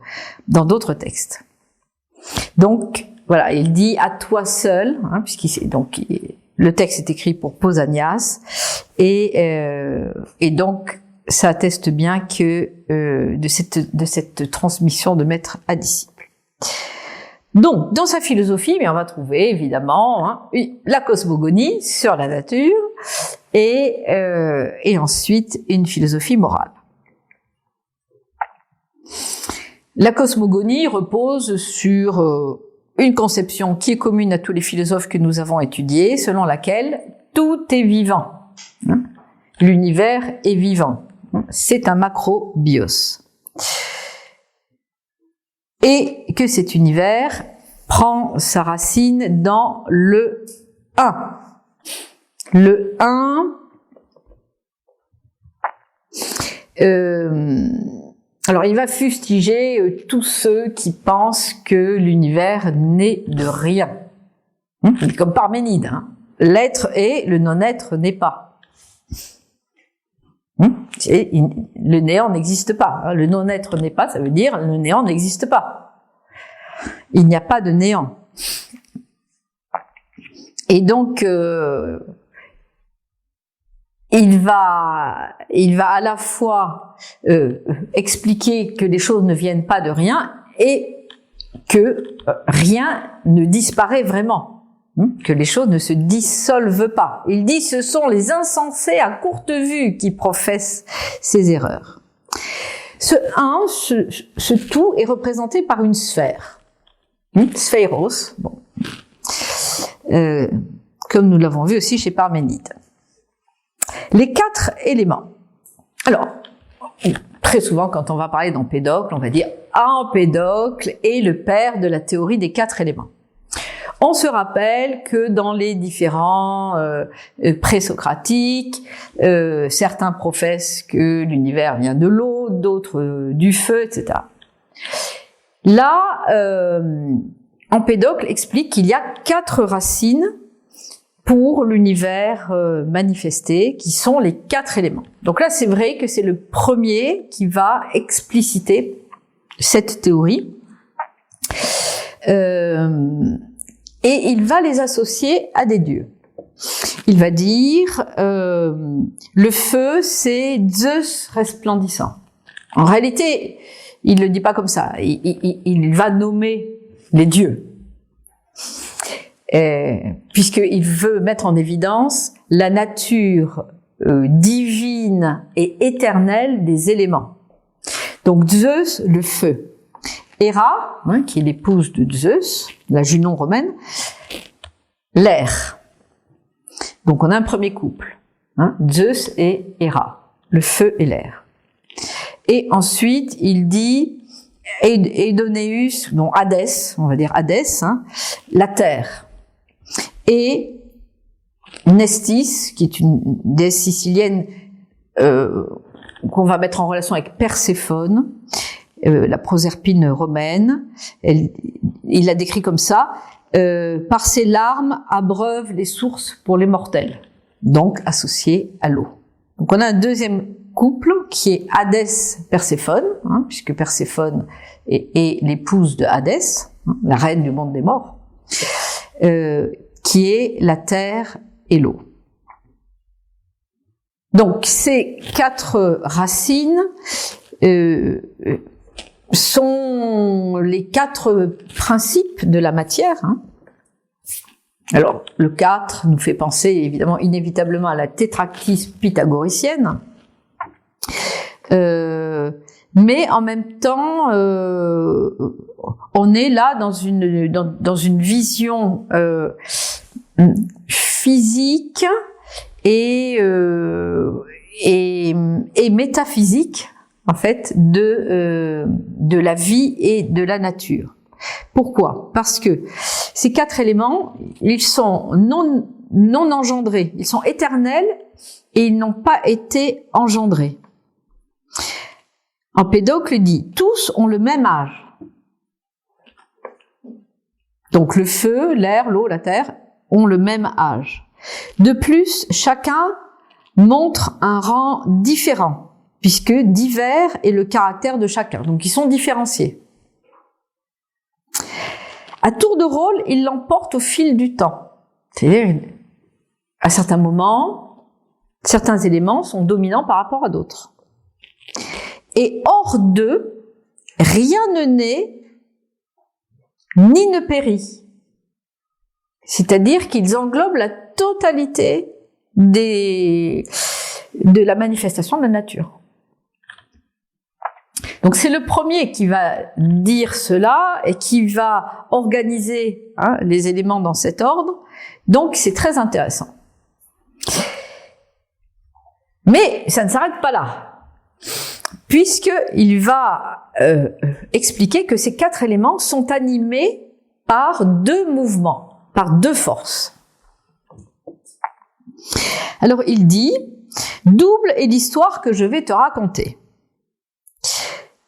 textes. Donc, voilà, il dit à toi seul, hein, le texte est écrit pour Pausanias, et donc ça atteste bien que de cette transmission de maître à disciple. Donc, dans sa philosophie, on va trouver évidemment la cosmogonie sur la nature et ensuite une philosophie morale. La cosmogonie repose sur une conception qui est commune à tous les philosophes que nous avons étudiés, selon laquelle tout est vivant. L'univers est vivant. C'est un macrobios. Et que cet univers prend sa racine dans le 1. Le 1, alors il va fustiger tous ceux qui pensent que l'univers n'est de rien. Comme Parménide, hein. L'être est, le non-être n'est pas. Le néant n'existe pas. Le non-être n'est pas, ça veut dire le néant n'existe pas. Il n'y a pas de néant. Et donc, il va à la fois expliquer que les choses ne viennent pas de rien et que rien ne disparaît vraiment. Que les choses ne se dissolvent pas. Il dit ce sont les insensés à courte vue qui professent ces erreurs. Ce tout est représenté par une sphère. Sphéros, bon. Comme nous l'avons vu aussi chez Parménide. Les 4 éléments. Alors, très souvent quand on va parler d'Empédocle, on va dire Empédocle est le père de la théorie des 4 éléments. On se rappelle que dans les différents présocratiques, certains professent que l'univers vient de l'eau, d'autres du feu, etc. Là, Empédocle explique qu'il y a 4 racines pour l'univers manifesté, qui sont les 4 éléments. Donc là, c'est vrai que c'est le premier qui va expliciter cette théorie. Et il va les associer à des dieux. Il va dire le feu, c'est Zeus resplendissant. En réalité, il le dit pas comme ça. Il va nommer les dieux, puisqu'il veut mettre en évidence la nature divine et éternelle des éléments. Donc Zeus, le feu. Héra, qui est l'épouse de Zeus, la Junon romaine, l'air. Donc on a un premier couple, Zeus et Héra, le feu et l'air. Et ensuite il dit Aidoneus, non Hadès, on va dire Hadès, la terre. Et Nestis, qui est une déesse sicilienne qu'on va mettre en relation avec Perséphone, la Proserpine romaine. Il la décrit comme ça, par ses larmes abreuve les sources pour les mortels, donc associé à l'eau. Donc on a un deuxième couple qui est Hadès-Perséphone, puisque Perséphone est l'épouse de Hadès, la reine du monde des morts, qui est la terre et l'eau. Donc ces 4 racines sont les 4 principes de la matière. Alors le 4 nous fait penser évidemment inévitablement à la tétractise pythagoricienne, mais en même temps on est là dans une vision physique et métaphysique en fait de la vie et de la nature. Pourquoi? Parce que ces 4 éléments, ils sont non engendrés, ils sont éternels et ils n'ont pas été engendrés. Empédocle dit: tous ont le même âge. Donc le feu, l'air, l'eau, la terre ont le même âge. De plus, chacun montre un rang différent, puisque divers est le caractère de chacun. Donc ils sont différenciés. À tour de rôle, ils l'emportent au fil du temps. C'est-à-dire, à certains moments, certains éléments sont dominants par rapport à d'autres. Et hors d'eux, rien ne naît ni ne périt. C'est-à-dire qu'ils englobent la totalité de la manifestation de la nature. Donc c'est le premier qui va dire cela et qui va organiser les éléments dans cet ordre. Donc c'est très intéressant. Mais ça ne s'arrête pas là, puisqu'il va expliquer que ces 4 éléments sont animés par 2 mouvements, par 2 forces. Alors il dit: double est l'histoire que je vais te raconter.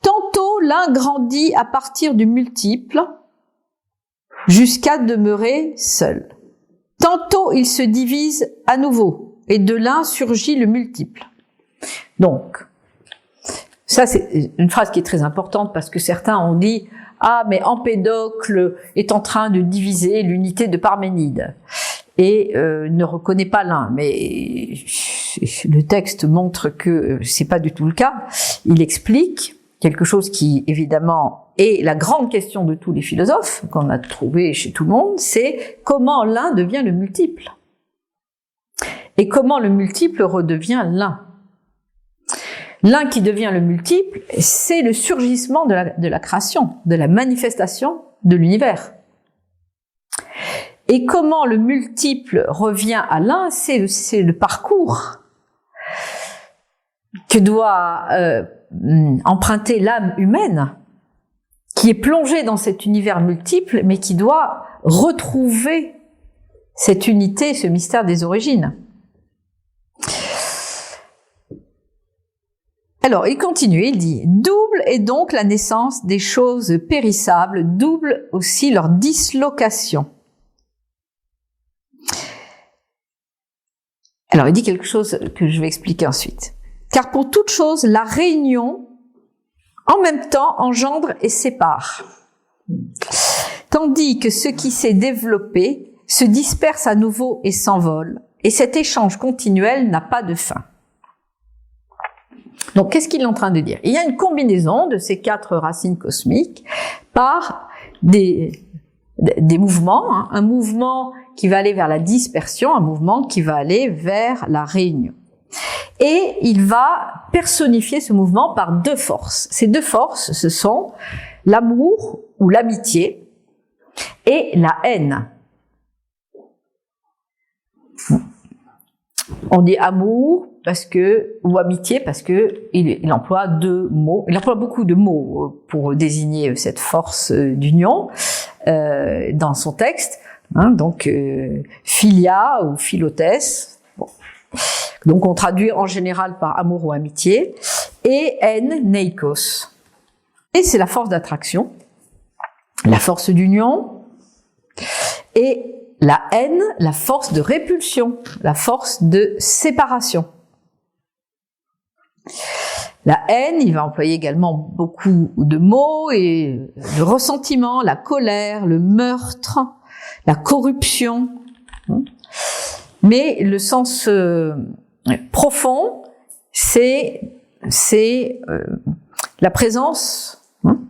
Tantôt l'un grandit à partir du multiple jusqu'à demeurer seul. Tantôt il se divise à nouveau et de l'un surgit le multiple. Donc, ça c'est une phrase qui est très importante parce que certains ont dit: ah, mais Empédocle est en train de diviser l'unité de Parménide et ne reconnaît pas l'un. Mais le texte montre que c'est pas du tout le cas. Il explique quelque chose qui, évidemment, est la grande question de tous les philosophes qu'on a trouvé chez tout le monde, c'est comment l'un devient le multiple. Et comment le multiple redevient l'un. L'un qui devient le multiple, c'est le surgissement de la création, de la manifestation de l'univers. Et comment le multiple revient à l'un, c'est le parcours que doit emprunter l'âme humaine, qui est plongée dans cet univers multiple, mais qui doit retrouver cette unité, ce mystère des origines. Alors, il continue, il dit: double est donc la naissance des choses périssables, double aussi leur dislocation. Alors, il dit quelque chose que je vais expliquer ensuite. Car pour toute chose, la réunion, en même temps, engendre et sépare. Tandis que ce qui s'est développé se disperse à nouveau et s'envole, et cet échange continuel n'a pas de fin. Donc, qu'est-ce qu'il est en train de dire? Il y a une combinaison de ces 4 racines cosmiques par des mouvements, un mouvement qui va aller vers la dispersion, un mouvement qui va aller vers la réunion. Et il va personnifier ce mouvement par 2 forces. Ces 2 forces, ce sont l'amour ou l'amitié et la haine. On dit amour ou amitié parce que il emploie deux mots. Il emploie beaucoup de mots pour désigner cette force d'union dans son texte. Donc philia ou philothèse. Bon. Donc on traduit en général par amour ou amitié. Et haine, neikos. Et c'est la force d'attraction, la force d'union. Et la haine, la force de répulsion, la force de séparation. La haine, il va employer également beaucoup de mots et le ressentiment, la colère, le meurtre, la corruption. Mais le sens profond, c'est la présence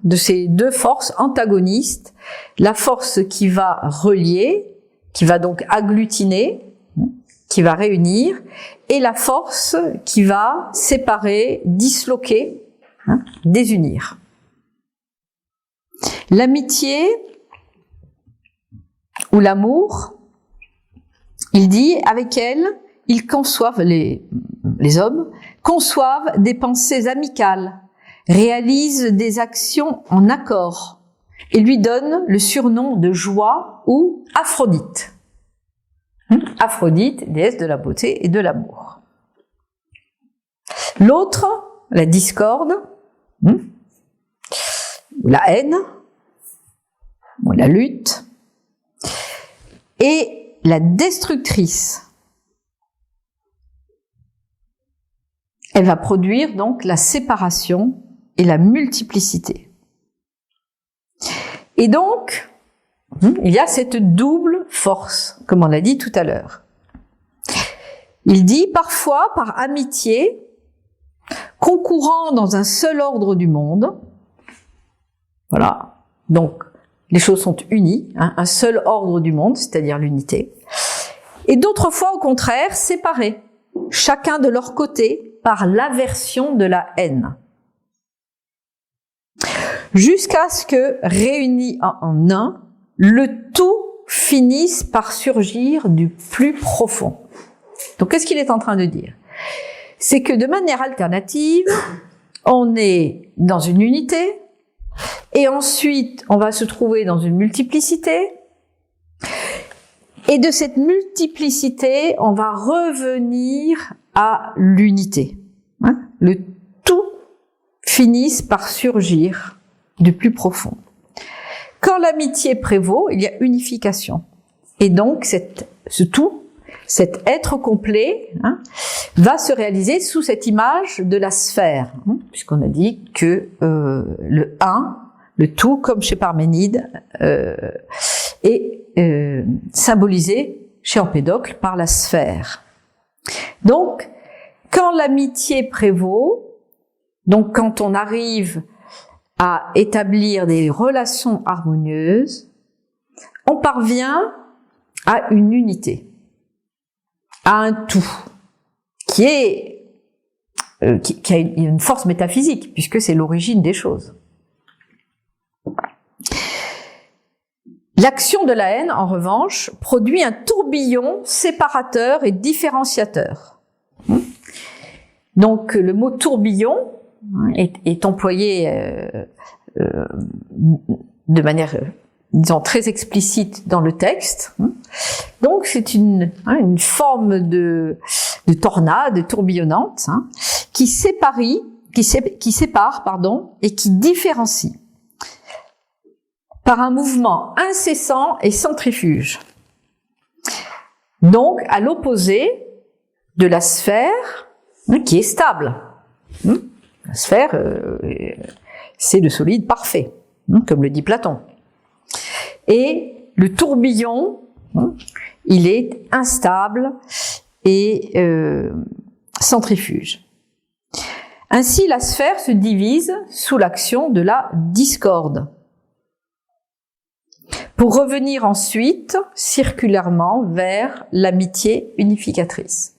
de ces deux forces antagonistes, la force qui va relier, qui va donc agglutiner, qui va réunir, et la force qui va séparer, disloquer, désunir. L'amitié ou l'amour, il dit, avec elle, ils conçoivent, les hommes, conçoivent des pensées amicales, réalisent des actions en accord, et lui donnent le surnom de joie ou Aphrodite. Aphrodite, déesse de la beauté et de l'amour. L'autre, la discorde, ou la haine, ou la lutte, et la destructrice. Elle va produire donc la séparation et la multiplicité. Et donc, il y a cette double force, comme on l'a dit tout à l'heure. Il dit parfois par amitié, concourant dans un seul ordre du monde. Voilà. Donc, les choses sont unies, un seul ordre du monde, c'est-à-dire l'unité. Et d'autres fois, au contraire, séparés, chacun de leur côté, par l'aversion de la haine. Jusqu'à ce que, réunis en un, le tout finisse par surgir du plus profond. Donc, qu'est-ce qu'il est en train de dire? C'est que de manière alternative, on est dans une unité, et ensuite, on va se trouver dans une multiplicité, et de cette multiplicité, on va revenir à l'unité. Le tout finisse par surgir du plus profond. Quand l'amitié prévaut, il y a unification. Et donc, ce tout, cet être complet, va se réaliser sous cette image de la sphère, puisqu'on a dit que le un, le tout, comme chez Parménide, est symbolisé chez Empédocle par la sphère. Donc, quand l'amitié prévaut, donc quand on arrive à établir des relations harmonieuses, on parvient à une unité, à un tout, qui a une force métaphysique, puisque c'est l'origine des choses. L'action de la haine, en revanche, produit un tourbillon séparateur et différenciateur. Donc, le mot tourbillon est employé de manière, disons, très explicite dans le texte. Donc, c'est une forme de tornade tourbillonnante qui sépare, et qui différencie par un mouvement incessant et centrifuge. Donc, à l'opposé de la sphère qui est stable. La sphère, c'est le solide parfait, comme le dit Platon. Et le tourbillon, il est instable et centrifuge. Ainsi, la sphère se divise sous l'action de la discorde, pour revenir ensuite circulairement vers l'amitié unificatrice.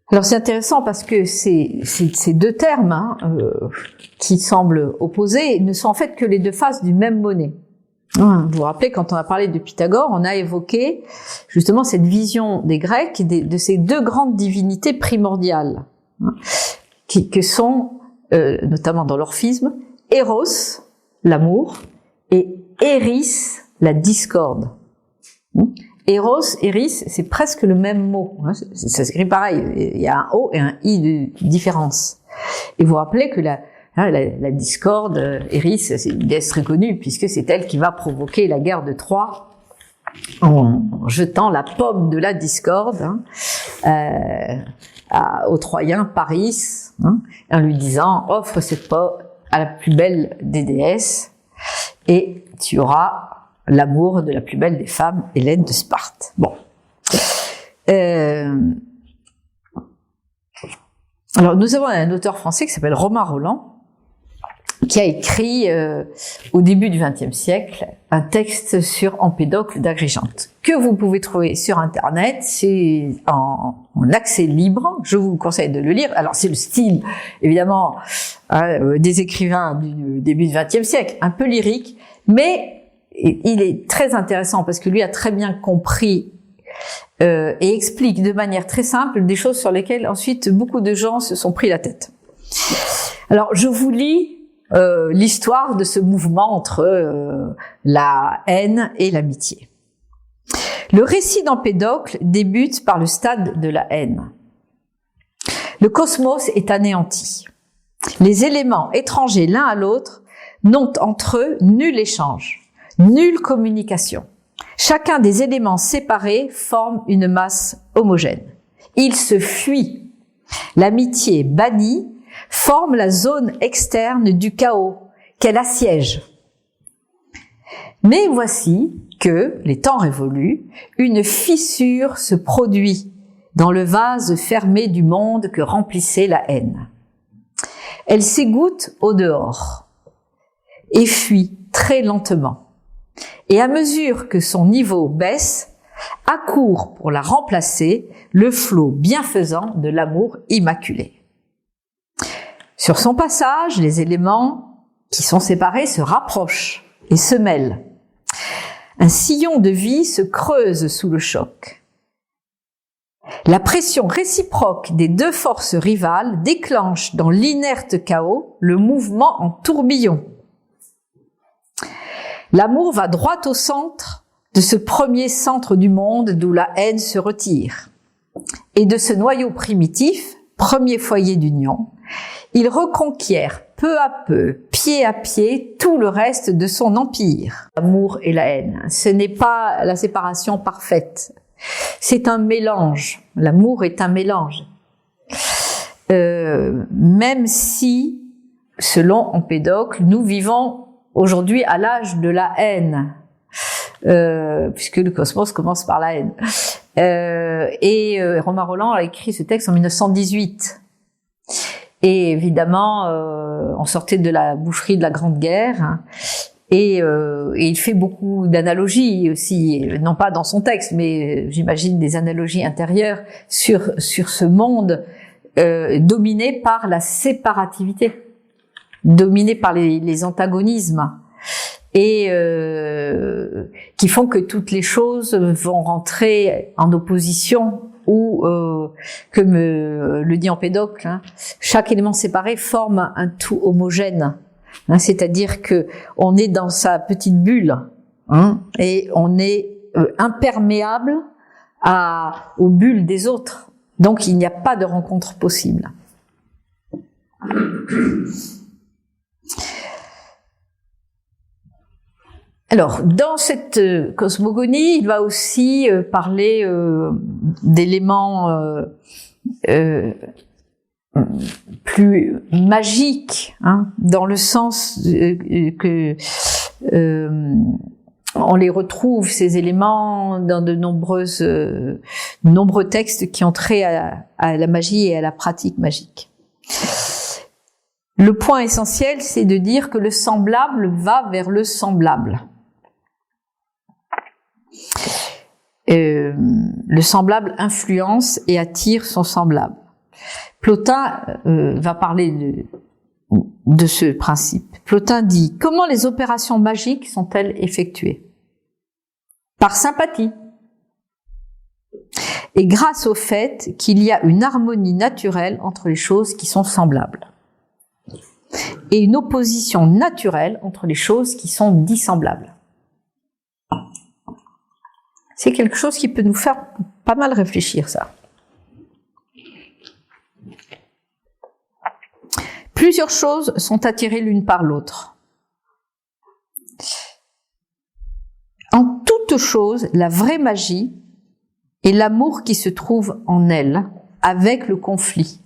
Alors c'est intéressant parce que ces deux termes qui semblent opposés ne sont en fait que les deux faces d'une même monnaie. Vous vous rappelez, quand on a parlé de Pythagore, on a évoqué justement cette vision des Grecs de ces deux grandes divinités primordiales, que sont, notamment dans l'orphisme, Eros, l'amour, et Eris, la discorde. Eros, Eris, c'est presque le même mot. Ça s'écrit pareil. Il y a un O et un I de différence. Et vous vous rappelez que la discorde, Eris, c'est une déesse très connue puisque c'est elle qui va provoquer la guerre de Troie en jetant la pomme de la discorde aux Troyens, Paris, en lui disant « offre cette pomme à la plus belle des déesses et tu auras l'amour de la plus belle des femmes, Hélène de Sparte. » Bon. Alors, nous avons un auteur français qui s'appelle Romain Rolland, qui a écrit, au début du XXe siècle, un texte sur Empédocle d'Agrigente, que vous pouvez trouver sur Internet, c'est en accès libre, je vous conseille de le lire. Alors, c'est le style, évidemment, des écrivains du début du XXe siècle, un peu lyrique, mais il est très intéressant parce que lui a très bien compris et explique de manière très simple des choses sur lesquelles ensuite beaucoup de gens se sont pris la tête. Alors je vous lis l'histoire de ce mouvement entre la haine et l'amitié. Le récit d'Empédocle débute par le stade de la haine. Le cosmos est anéanti. Les éléments étrangers l'un à l'autre n'ont entre eux nul échange. Nulle communication. Chacun des éléments séparés forme une masse homogène. Ils se fuient. L'amitié bannie forme la zone externe du chaos qu'elle assiège. Mais voici que, les temps révolus, une fissure se produit dans le vase fermé du monde que remplissait la haine. Elle s'égoutte au dehors et fuit très lentement. Et à mesure que son niveau baisse, accourt pour la remplacer le flot bienfaisant de l'amour immaculé. Sur son passage, les éléments qui sont séparés se rapprochent et se mêlent. Un sillon de vie se creuse sous le choc. La pression réciproque des deux forces rivales déclenche dans l'inerte chaos le mouvement en tourbillon. L'amour va droit au centre de ce premier centre du monde d'où la haine se retire. Et de ce noyau primitif, premier foyer d'union, il reconquiert peu à peu, pied à pied, tout le reste de son empire. L'amour et la haine, ce n'est pas la séparation parfaite. C'est un mélange. L'amour est un mélange. Même si, selon Empédocle, nous vivons aujourd'hui à l'âge de la haine, puisque le cosmos commence par la haine. Romain Rolland a écrit ce texte en 1918. Et évidemment, on sortait de la boucherie de la Grande Guerre, et il fait beaucoup d'analogies aussi, non pas dans son texte, mais j'imagine des analogies intérieures sur ce monde dominé par la séparativité, dominé par les antagonismes, et qui font que toutes les choses vont rentrer en opposition, ou comme le dit Empédocle, chaque élément séparé forme un tout homogène, c'est-à-dire que on est dans sa petite bulle, et on est imperméable aux bulles des autres, donc il n'y a pas de rencontre possible. Alors, dans cette cosmogonie, il va aussi parler d'éléments plus magiques, dans le sens que on les retrouve, ces éléments, dans de nombreux textes qui ont trait à la magie et à la pratique magique. Le point essentiel, c'est de dire que le semblable va vers le semblable. Le semblable influence et attire son semblable. Plotin va parler de ce principe. Plotin dit: comment les opérations magiques sont-elles effectuées? Par sympathie. Et grâce au fait qu'il y a une harmonie naturelle entre les choses qui sont semblables. Et une opposition naturelle entre les choses qui sont dissemblables. C'est quelque chose qui peut nous faire pas mal réfléchir, ça. Plusieurs choses sont attirées l'une par l'autre. En toute chose, la vraie magie est l'amour qui se trouve en elle, avec le conflit.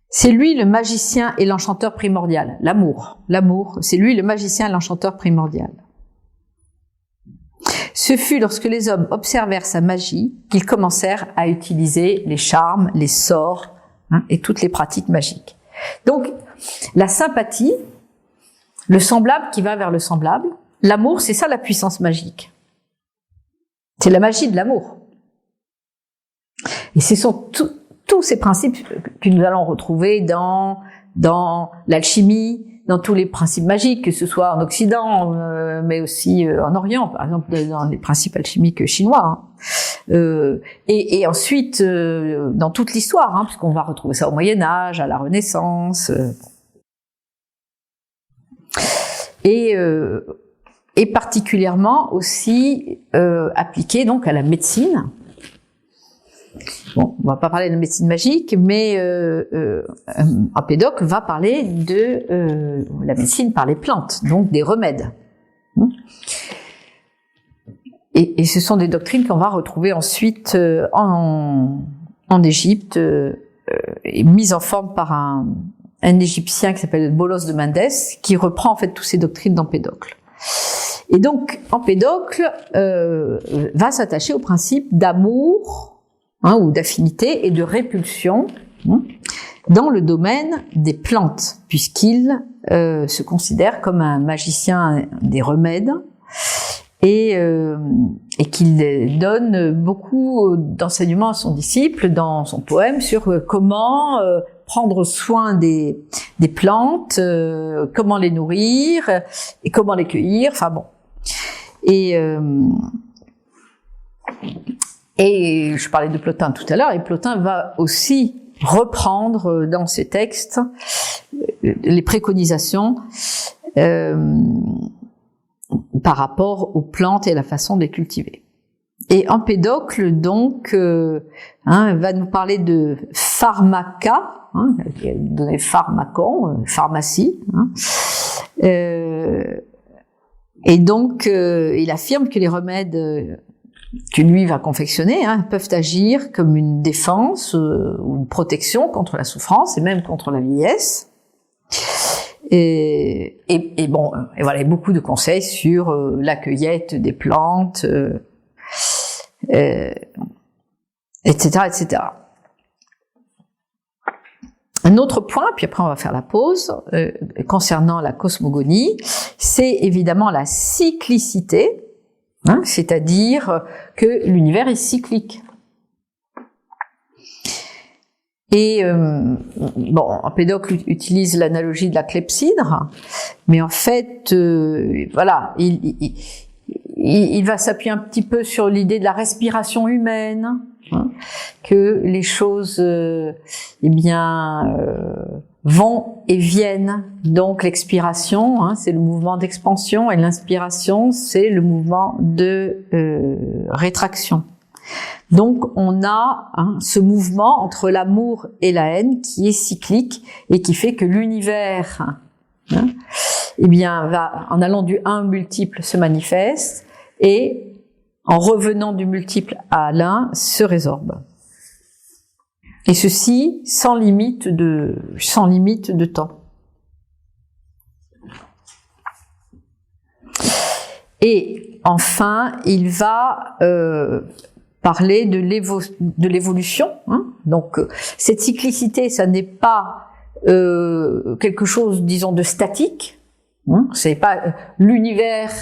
C'est lui le magicien et l'enchanteur primordial. L'amour, c'est lui le magicien et l'enchanteur primordial. Ce fut lorsque les hommes observèrent sa magie qu'ils commencèrent à utiliser les charmes, les sorts, et toutes les pratiques magiques. Donc, la sympathie, le semblable qui va vers le semblable, l'amour, c'est ça la puissance magique. C'est la magie de l'amour. Et ce sont tous ces principes que nous allons retrouver dans l'alchimie, dans tous les principes magiques, que ce soit en Occident, mais aussi en Orient, par exemple dans les principes alchimiques chinois. Et ensuite, dans toute l'histoire, puisqu'on va retrouver ça au Moyen-Âge, à la Renaissance. Et particulièrement aussi appliqué donc à la médecine. Bon, on va pas parler de la médecine magique, mais Empédocle va parler de la médecine par les plantes, donc des remèdes. Et ce sont des doctrines qu'on va retrouver ensuite en Égypte, et mises en forme par un Égyptien qui s'appelle Bolos de Mendes, qui reprend en fait toutes ces doctrines d'Empédocle. Et donc, Empédocle va s'attacher au principe d'amour, ou d'affinité et de répulsion dans le domaine des plantes, puisqu'il se considère comme un magicien des remèdes et qu'il donne beaucoup d'enseignements à son disciple dans son poème sur comment prendre soin des plantes, comment les nourrir et comment les cueillir, enfin bon. Et je parlais de Plotin tout à l'heure, et Plotin va aussi reprendre dans ses textes les préconisations par rapport aux plantes et à la façon de les cultiver. Et Empédocle, donc, va nous parler de pharmaca, donner pharmacon, pharmacie, et donc il affirme que les remèdes que lui va confectionner peuvent agir comme une défense ou une protection contre la souffrance et même contre la vieillesse. Et voilà, beaucoup de conseils sur la cueillette des plantes, etc., etc. Un autre point, puis après on va faire la pause, concernant la cosmogonie, c'est évidemment la cyclicité, c'est-à-dire que l'univers est cyclique. Et Empédocle utilise l'analogie de la clepsydre, mais en fait, voilà, il va s'appuyer un petit peu sur l'idée de la respiration humaine, que les choses, vont et viennent. Donc l'expiration, c'est le mouvement d'expansion, et l'inspiration, c'est le mouvement de rétraction. Donc on a ce mouvement entre l'amour et la haine qui est cyclique et qui fait que l'univers, va, en allant du 1 au multiple, se manifeste, et en revenant du multiple à l'un, se résorbe. Et ceci sans limite de temps. Et enfin, il va parler de l'évolution. Donc, cette cyclicité, ça n'est pas quelque chose, disons, de statique. C'est pas l'univers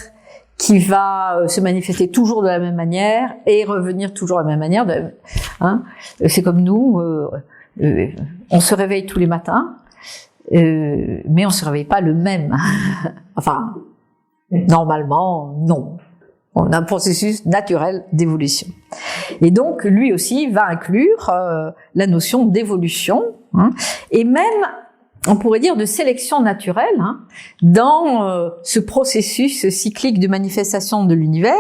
qui va se manifester toujours de la même manière et revenir toujours de la même manière. C'est comme nous, on se réveille tous les matins, mais on se réveille pas le même. Enfin, normalement, non. On a un processus naturel d'évolution. Et donc, lui aussi va inclure la notion d'évolution, et même, on pourrait dire, de sélection naturelle, dans ce processus cyclique de manifestation de l'univers,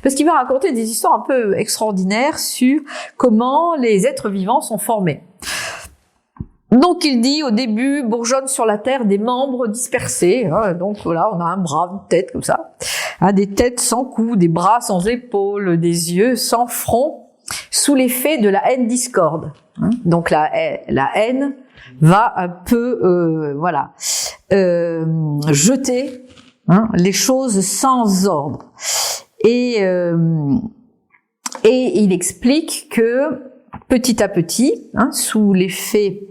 parce qu'il va raconter des histoires un peu extraordinaires sur comment les êtres vivants sont formés. Donc il dit, au début, bourgeonnent sur la terre des membres dispersés. Donc voilà, on a un bras, une tête comme ça. Des têtes sans cou, des bras sans épaules, des yeux sans front, sous l'effet de la haine discorde. Donc la haine va un peu, jeter les choses sans ordre. Et il explique que petit à petit, sous l'effet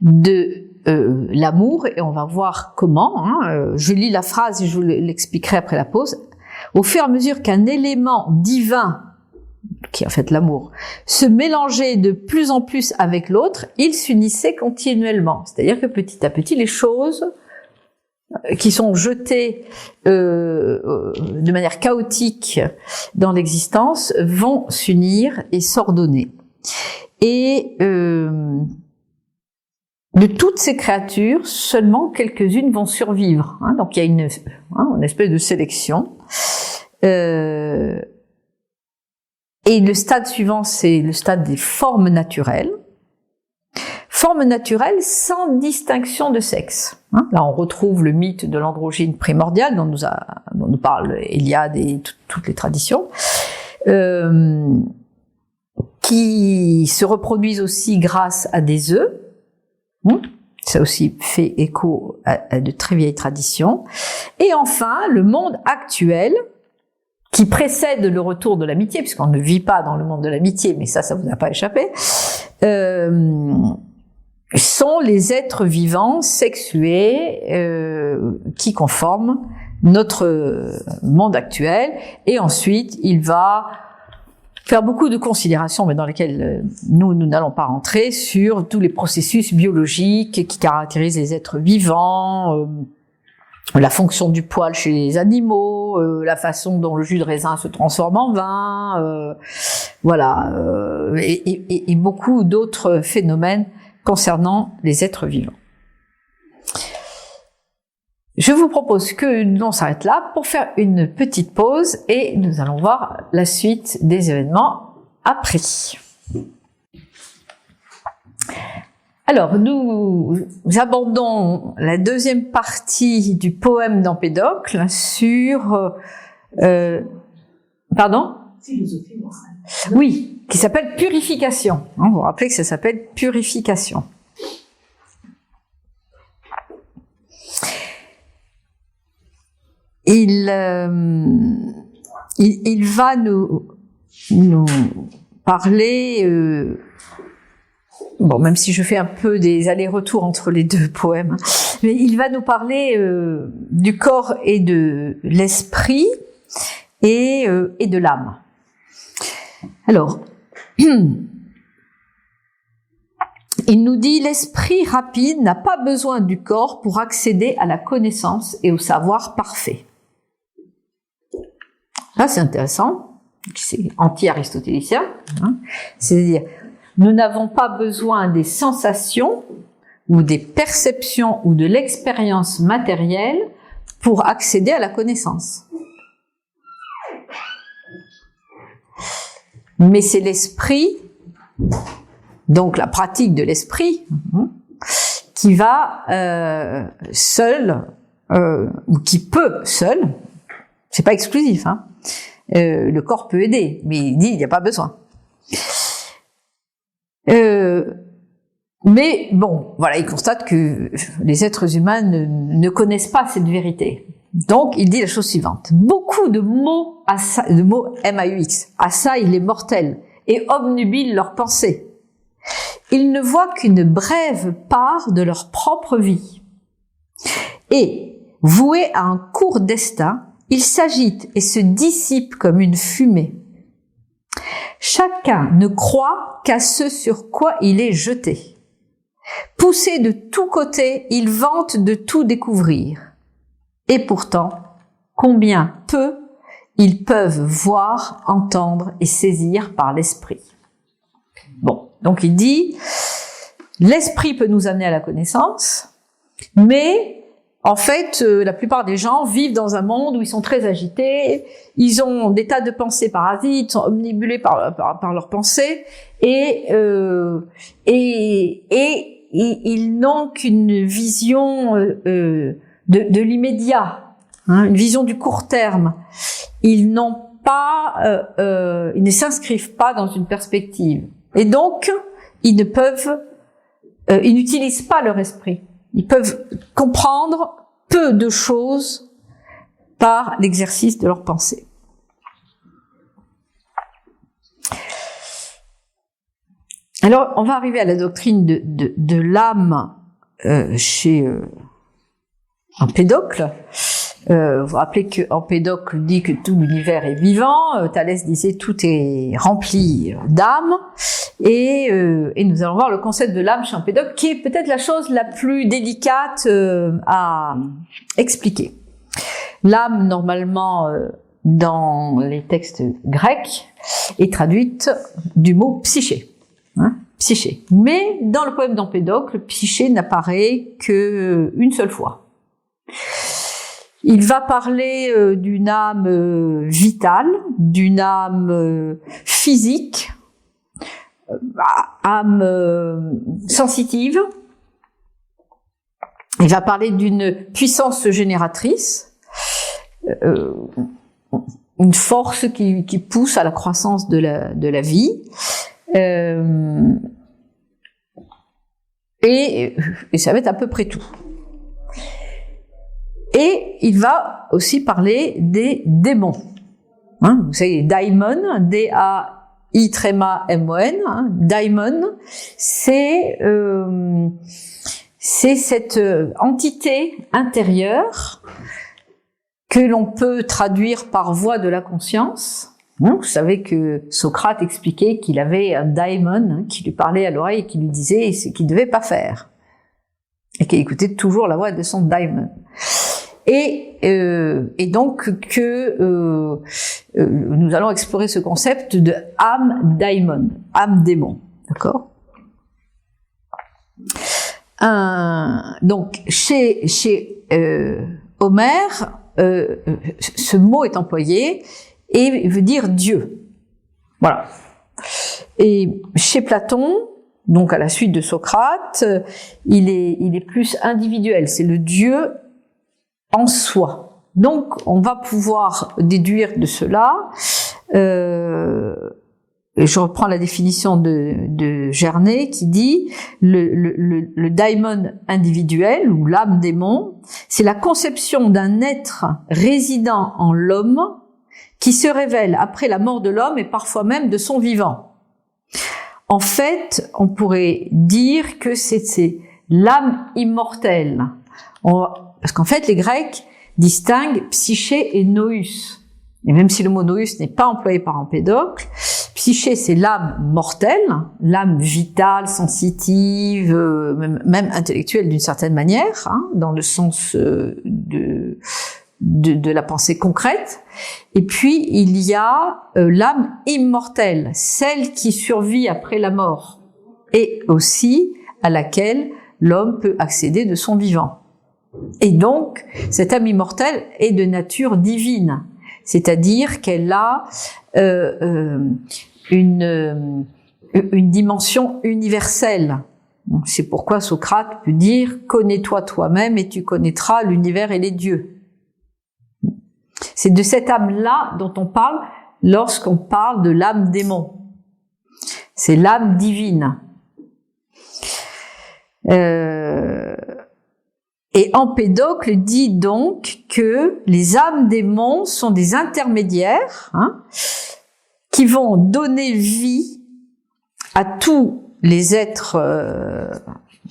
de l'amour, et on va voir comment, je lis la phrase et je vous l'expliquerai après la pause, au fur et à mesure qu'un élément divin, qui est en fait l'amour, se mélangeait de plus en plus avec l'autre, il s'unissait continuellement. C'est-à-dire que petit à petit, les choses qui sont jetées de manière chaotique dans l'existence vont s'unir et s'ordonner. Et de toutes ces créatures, seulement quelques-unes vont survivre. Donc il y a une espèce de sélection. Et le stade suivant, c'est le stade des formes naturelles. Formes naturelles sans distinction de sexe. Là, on retrouve le mythe de l'androgyne primordiale dont nous parle Eliade et toutes les traditions, qui se reproduisent aussi grâce à des œufs. Ça aussi fait écho à de très vieilles traditions. Et enfin, le monde actuel, qui précède le retour de l'amitié, puisqu'on ne vit pas dans le monde de l'amitié, mais ça vous a pas échappé, sont les êtres vivants sexués qui conforment notre monde actuel. Et ensuite, il va faire beaucoup de considérations, mais dans lesquelles nous n'allons pas rentrer, sur tous les processus biologiques qui caractérisent les êtres vivants, la fonction du poil chez les animaux, la façon dont le jus de raisin se transforme en vin, et beaucoup d'autres phénomènes concernant les êtres vivants. Je vous propose que l'on s'arrête là pour faire une petite pause et nous allons voir la suite des événements après. Alors, nous abordons la deuxième partie du poème d'Empédocle sur... pardon ? Philosophie morale. Oui, qui s'appelle Purification. Vous vous rappelez que ça s'appelle Purification. Il va nous parler, même si je fais un peu des allers-retours entre les deux poèmes, mais il va nous parler du corps et de l'esprit et de l'âme. Alors, il nous dit « L'esprit rapide n'a pas besoin du corps pour accéder à la connaissance et au savoir parfait. » Là, c'est intéressant, c'est anti-aristotélicien, c'est-à-dire, nous n'avons pas besoin des sensations ou des perceptions ou de l'expérience matérielle pour accéder à la connaissance. Mais c'est l'esprit, donc la pratique de l'esprit, qui va seul, ou qui peut seul, c'est pas exclusif, le corps peut aider, mais il dit il n'y a pas besoin. Mais bon, voilà, il constate que les êtres humains ne connaissent pas cette vérité. Donc, il dit la chose suivante. Beaucoup de mots MAUX assaillent les mortels et obnubilent leurs pensées. Ils ne voient qu'une brève part de leur propre vie. Et, voué à un court destin, il s'agite et se dissipe comme une fumée. Chacun ne croit qu'à ce sur quoi il est jeté. Poussé de tous côtés, il vante de tout découvrir. Et pourtant, combien peu ils peuvent voir, entendre et saisir par l'esprit. Bon, donc il dit, l'esprit peut nous amener à la connaissance, mais en fait, la plupart des gens vivent dans un monde où ils sont très agités, ils ont des tas de pensées parasites, sont omnibulés par leurs pensées, et ils n'ont qu'une vision de l'immédiat, hein, une vision du court terme. Ils n'ont pas, ils ne s'inscrivent pas dans une perspective, et donc ils n'utilisent pas leur esprit. Ils peuvent comprendre peu de choses par l'exercice de leur pensée. Alors, on va arriver à la doctrine de l'âme chez Empédocle. Vous vous rappelez que Empédocle dit que tout l'univers est vivant, Thalès disait tout est rempli d'âme, et nous allons voir le concept de l'âme chez Empédocle, qui est peut-être la chose la plus délicate à expliquer. L'âme, normalement, dans les textes grecs, est traduite du mot psyché. Hein, psyché. Mais dans le poème d'Empédocle, psyché n'apparaît qu'une seule fois. Il va parler d'une âme vitale, d'une âme physique, âme sensitive. Il va parler d'une puissance génératrice, une force qui pousse à la croissance de la vie. Et ça va être à peu près tout. Et il va aussi parler des démons. Hein, vous savez, daimon, D-A-I-M-O-N, hein, daimon, c'est cette entité intérieure que l'on peut traduire par voie de la conscience. Vous savez que Socrate expliquait qu'il avait un daimon qui lui parlait à l'oreille et qui lui disait ce qu'il ne devait pas faire. Et qu'il écoutait toujours la voix de son daimon. Et donc nous allons explorer ce concept de âme daimon, âme démon, d'accord. Donc chez Homère, ce mot est employé et veut dire Dieu, voilà. Et chez Platon, donc à la suite de Socrate, il est plus individuel, c'est le Dieu en soi. Donc, on va pouvoir déduire de cela, je reprends la définition de Gernet qui dit le daimon individuel ou l'âme démon, c'est la conception d'un être résidant en l'homme qui se révèle après la mort de l'homme et parfois même de son vivant. En fait, on pourrait dire que c'est l'âme immortelle. Parce qu'en fait, les Grecs distinguent psyché et nous. Et même si le mot nous n'est pas employé par Empédocle, psyché c'est l'âme mortelle, l'âme vitale, sensitive, même intellectuelle d'une certaine manière, hein, dans le sens de la pensée concrète. Et puis il y a l'âme immortelle, celle qui survit après la mort, et aussi à laquelle l'homme peut accéder de son vivant. Et donc, cette âme immortelle est de nature divine, c'est-à-dire qu'elle a une dimension universelle. C'est pourquoi Socrate peut dire « Connais-toi toi-même et tu connaîtras l'univers et les dieux ». C'est de cette âme-là dont on parle lorsqu'on parle de l'âme démon. C'est l'âme divine. Et Empédocle dit donc que les âmes démons sont des intermédiaires, hein, qui vont donner vie à tous les êtres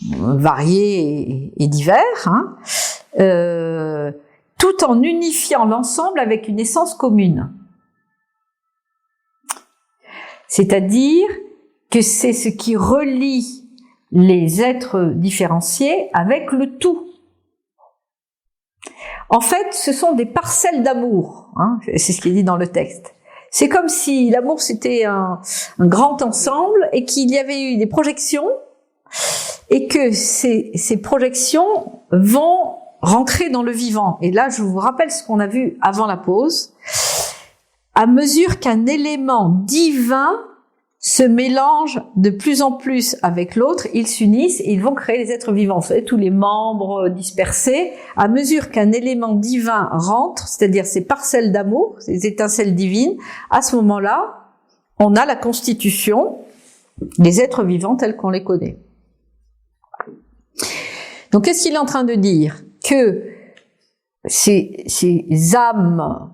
variés et divers, hein, tout en unifiant l'ensemble avec une essence commune. C'est-à-dire que c'est ce qui relie les êtres différenciés avec le tout. En fait, ce sont des parcelles d'amour, hein, c'est ce qui est dit dans le texte. C'est comme si l'amour c'était un grand ensemble et qu'il y avait eu des projections et que ces projections vont rentrer dans le vivant. Et là, je vous rappelle ce qu'on a vu avant la pause. À mesure qu'un élément divin se mélange de plus en plus avec l'autre, ils s'unissent et ils vont créer les êtres vivants. Vous savez, tous les membres dispersés, à mesure qu'un élément divin rentre, c'est-à-dire ces parcelles d'amour, ces étincelles divines, à ce moment-là, on a la constitution des êtres vivants tels qu'on les connaît. Donc, qu'est-ce qu'il est en train de dire? Que ces âmes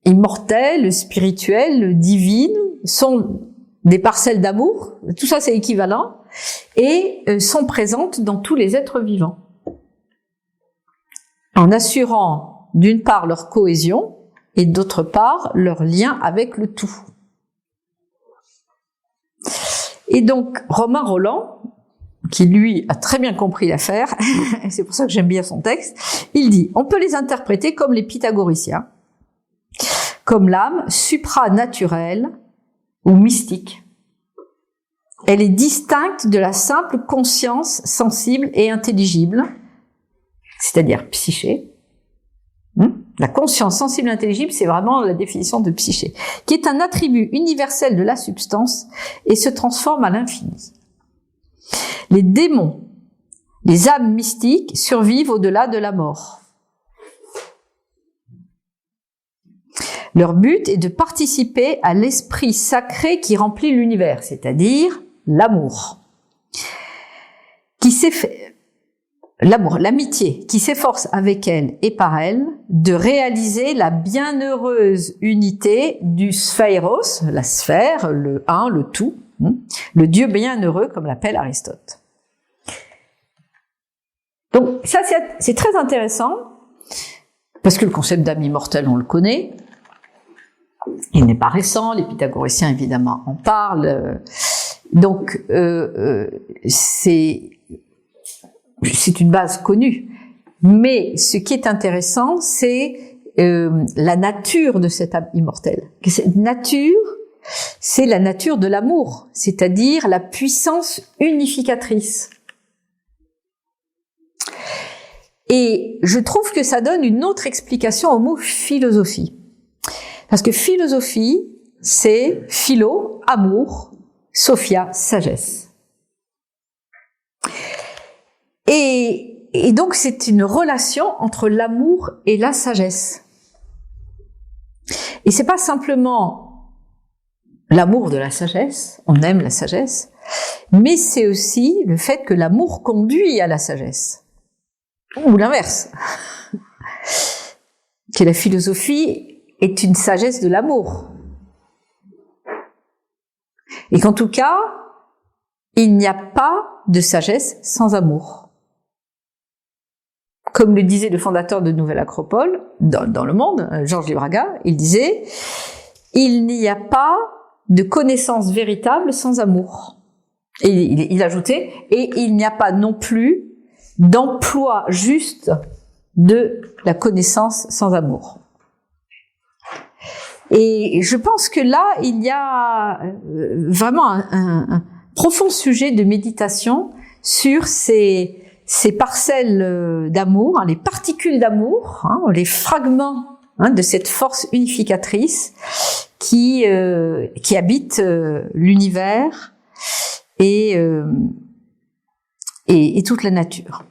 immortelles, spirituelles, divines, sont des parcelles d'amour, tout ça c'est équivalent, et sont présentes dans tous les êtres vivants, en assurant d'une part leur cohésion et d'autre part leur lien avec le tout. Et donc Romain Rolland, qui lui a très bien compris l'affaire, et c'est pour ça que j'aime bien son texte, il dit « On peut les interpréter comme les pythagoriciens, comme l'âme supranaturelle ou mystique. Elle est distincte de la simple conscience sensible et intelligible, c'est-à-dire psyché. La conscience sensible et intelligible, c'est vraiment la définition de psyché, qui est un attribut universel de la substance et se transforme à l'infini. Les démons, les âmes mystiques, survivent au-delà de la mort. Leur but est de participer à l'esprit sacré qui remplit l'univers, c'est-à-dire l'amour, l'amitié, qui s'efforce avec elle et par elle de réaliser la bienheureuse unité du sphéros, la sphère, le un, le tout, le Dieu bienheureux, comme l'appelle Aristote. Donc ça, c'est très intéressant, parce que le concept d'âme immortelle, on le connaît. Il n'est pas récent, les pythagoriciens évidemment en parlent. Donc c'est une base connue. Mais ce qui est intéressant, c'est la nature de cette âme immortelle. Cette nature, c'est la nature de l'amour, c'est-à-dire la puissance unificatrice. Et je trouve que ça donne une autre explication au mot philosophie. Parce que philosophie, c'est philo, amour, sophia, sagesse. Et donc c'est une relation entre l'amour et la sagesse. Et c'est pas simplement l'amour de la sagesse, on aime la sagesse, mais c'est aussi le fait que l'amour conduit à la sagesse. Ou l'inverse. Que la philosophie est une sagesse de l'amour. Et qu'en tout cas, il n'y a pas de sagesse sans amour. Comme le disait le fondateur de Nouvelle Acropole, dans Le Monde, Georges Libraga, il disait « Il n'y a pas de connaissance véritable sans amour ». Et il ajoutait « Et il n'y a pas non plus d'emploi juste de la connaissance sans amour ». Et je pense que là, il y a vraiment un profond sujet de méditation sur ces parcelles d'amour, les particules d'amour, les fragments de cette force unificatrice qui habite l'univers et toute la nature.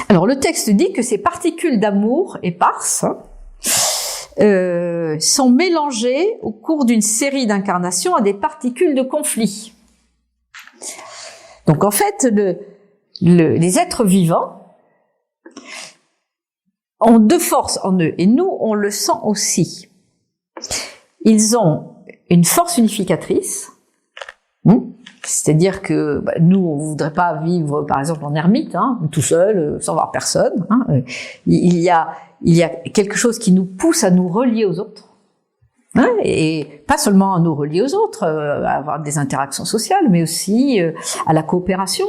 Alors le texte dit que ces particules d'amour éparses sont mélangées au cours d'une série d'incarnations à des particules de conflit. Donc en fait, les êtres vivants ont deux forces en eux, et nous, on le sent aussi. Ils ont une force unificatrice, C'est-à-dire que nous, on voudrait pas vivre, par exemple, en ermite, tout seul, sans voir personne. Il y a quelque chose qui nous pousse à nous relier aux autres. Et pas seulement à nous relier aux autres, à avoir des interactions sociales, mais aussi à la coopération,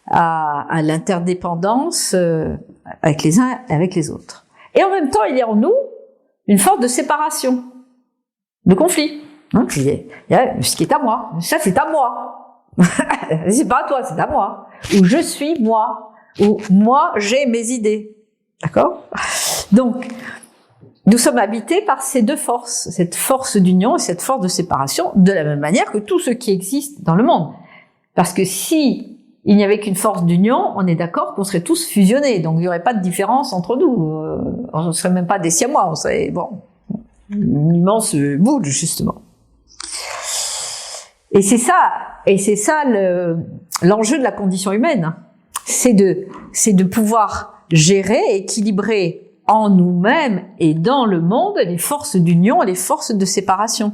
à l'interdépendance avec les uns et avec les autres. Et en même temps, il y a en nous une force de séparation, de conflit. Il y a ce qui est à moi, ça c'est à moi. C'est pas à toi, c'est à moi. Ou je suis moi, ou moi j'ai mes idées. D'accord ? Donc, nous sommes habités par ces deux forces, cette force d'union et cette force de séparation, de la même manière que tout ce qui existe dans le monde. Parce que si il n'y avait qu'une force d'union, on est d'accord qu'on serait tous fusionnés, donc il n'y aurait pas de différence entre nous. On ne serait même pas des Siamois, on serait, une immense boule, justement. Et c'est ça l'enjeu de la condition humaine. C'est de pouvoir gérer, équilibrer en nous-mêmes et dans le monde les forces d'union et les forces de séparation.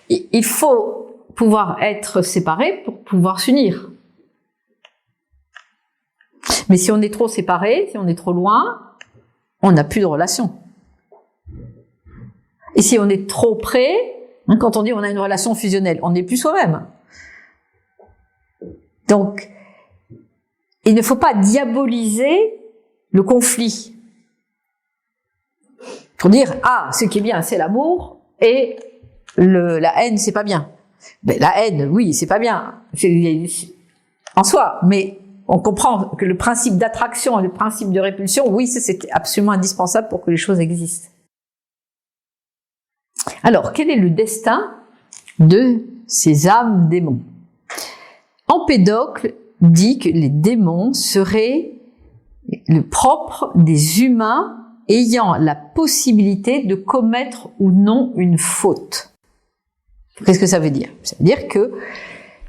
Il faut pouvoir être séparés pour pouvoir s'unir. Mais si on est trop séparés, si on est trop loin, on n'a plus de relation. Et si on est trop près, quand on dit on a une relation fusionnelle, on n'est plus soi-même. Donc, il ne faut pas diaboliser le conflit. Pour dire, ce qui est bien, c'est l'amour, et la haine, c'est pas bien. Ben, la haine, oui, c'est pas bien. En soi, mais on comprend que le principe d'attraction et le principe de répulsion, oui, c'est absolument indispensable pour que les choses existent. Alors, quel est le destin de ces âmes démons ? Empédocle dit que les démons seraient le propre des humains ayant la possibilité de commettre ou non une faute. Qu'est-ce que ça veut dire ? Ça veut dire que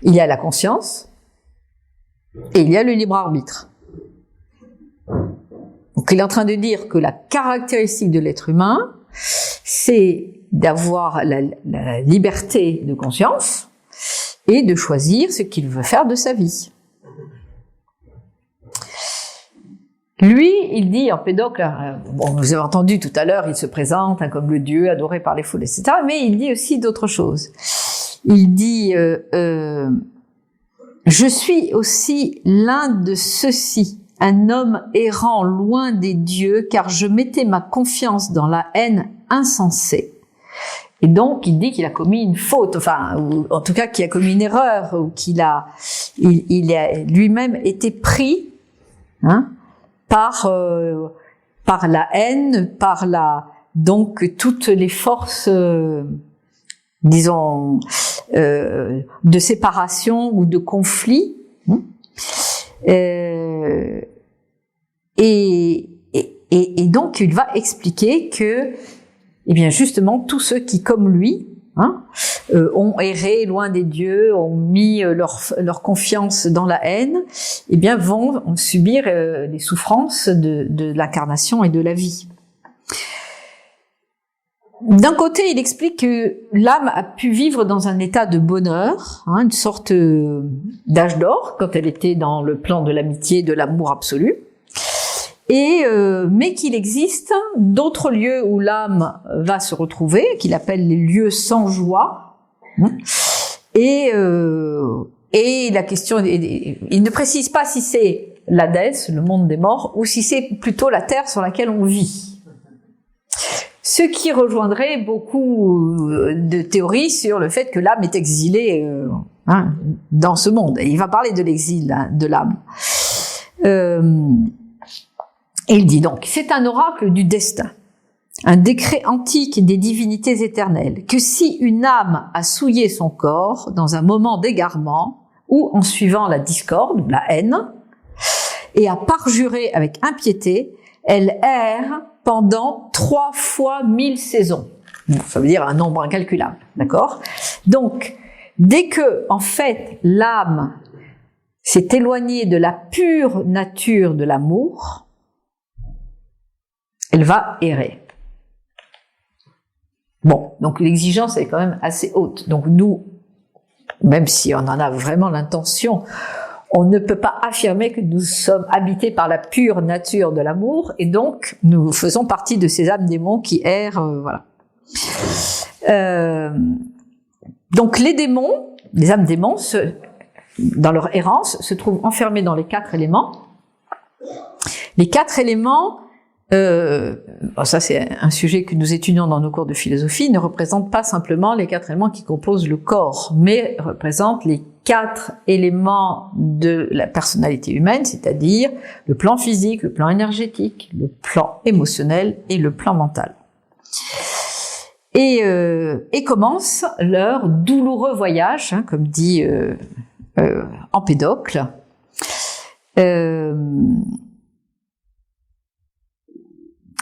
il y a la conscience et il y a le libre arbitre. Donc il est en train de dire que la caractéristique de l'être humain, c'est d'avoir la liberté de conscience et de choisir ce qu'il veut faire de sa vie. Lui, il dit, Empédocle, vous avez entendu tout à l'heure, il se présente comme le Dieu adoré par les foules, etc. Mais il dit aussi d'autres choses. Il dit, je suis aussi l'un de ceux-ci, un homme errant loin des dieux, car je mettais ma confiance dans la haine insensée. Et donc, il dit qu'il a commis une faute, ou en tout cas qu'il a commis une erreur, ou qu'il a lui-même été pris, par la haine, donc toutes les forces, disons, de séparation ou de conflit, et donc il va expliquer que, eh bien justement, tous ceux qui, comme lui, ont erré loin des dieux, ont mis leur confiance dans la haine, eh bien vont subir les souffrances de l'incarnation et de la vie. D'un côté, il explique que l'âme a pu vivre dans un état de bonheur, une sorte d'âge d'or, quand elle était dans le plan de l'amitié, de l'amour absolu, mais qu'il existe d'autres lieux où l'âme va se retrouver, qu'il appelle les lieux sans joie, et la question, il ne précise pas si c'est l'Hadès, le monde des morts, ou si c'est plutôt la terre sur laquelle on vit. Ce qui rejoindrait beaucoup de théories sur le fait que l'âme est exilée dans ce monde. Et il va parler de l'exil de l'âme. Et il dit donc, c'est un oracle du destin, un décret antique des divinités éternelles, que si une âme a souillé son corps dans un moment d'égarement, ou en suivant la discorde, la haine, et a parjuré avec impiété, elle erre pendant 3 fois 1000 saisons. Ça veut dire un nombre incalculable, d'accord ? Donc, dès que, en fait, l'âme s'est éloignée de la pure nature de l'amour, elle va errer. Bon, donc l'exigence est quand même assez haute. Donc nous, même si on en a vraiment l'intention, on ne peut pas affirmer que nous sommes habités par la pure nature de l'amour, et donc nous faisons partie de ces âmes démons qui errent, voilà. Donc les démons, les âmes démons, dans leur errance, se trouvent enfermés dans les 4 éléments. Les 4 éléments, ça c'est un sujet que nous étudions dans nos cours de philosophie, ne représentent pas simplement les 4 éléments qui composent le corps, mais représentent les 4 éléments de la personnalité humaine, c'est-à-dire le plan physique, le plan énergétique, le plan émotionnel et le plan mental. Et commence leur douloureux voyage, hein, comme dit Empédocle.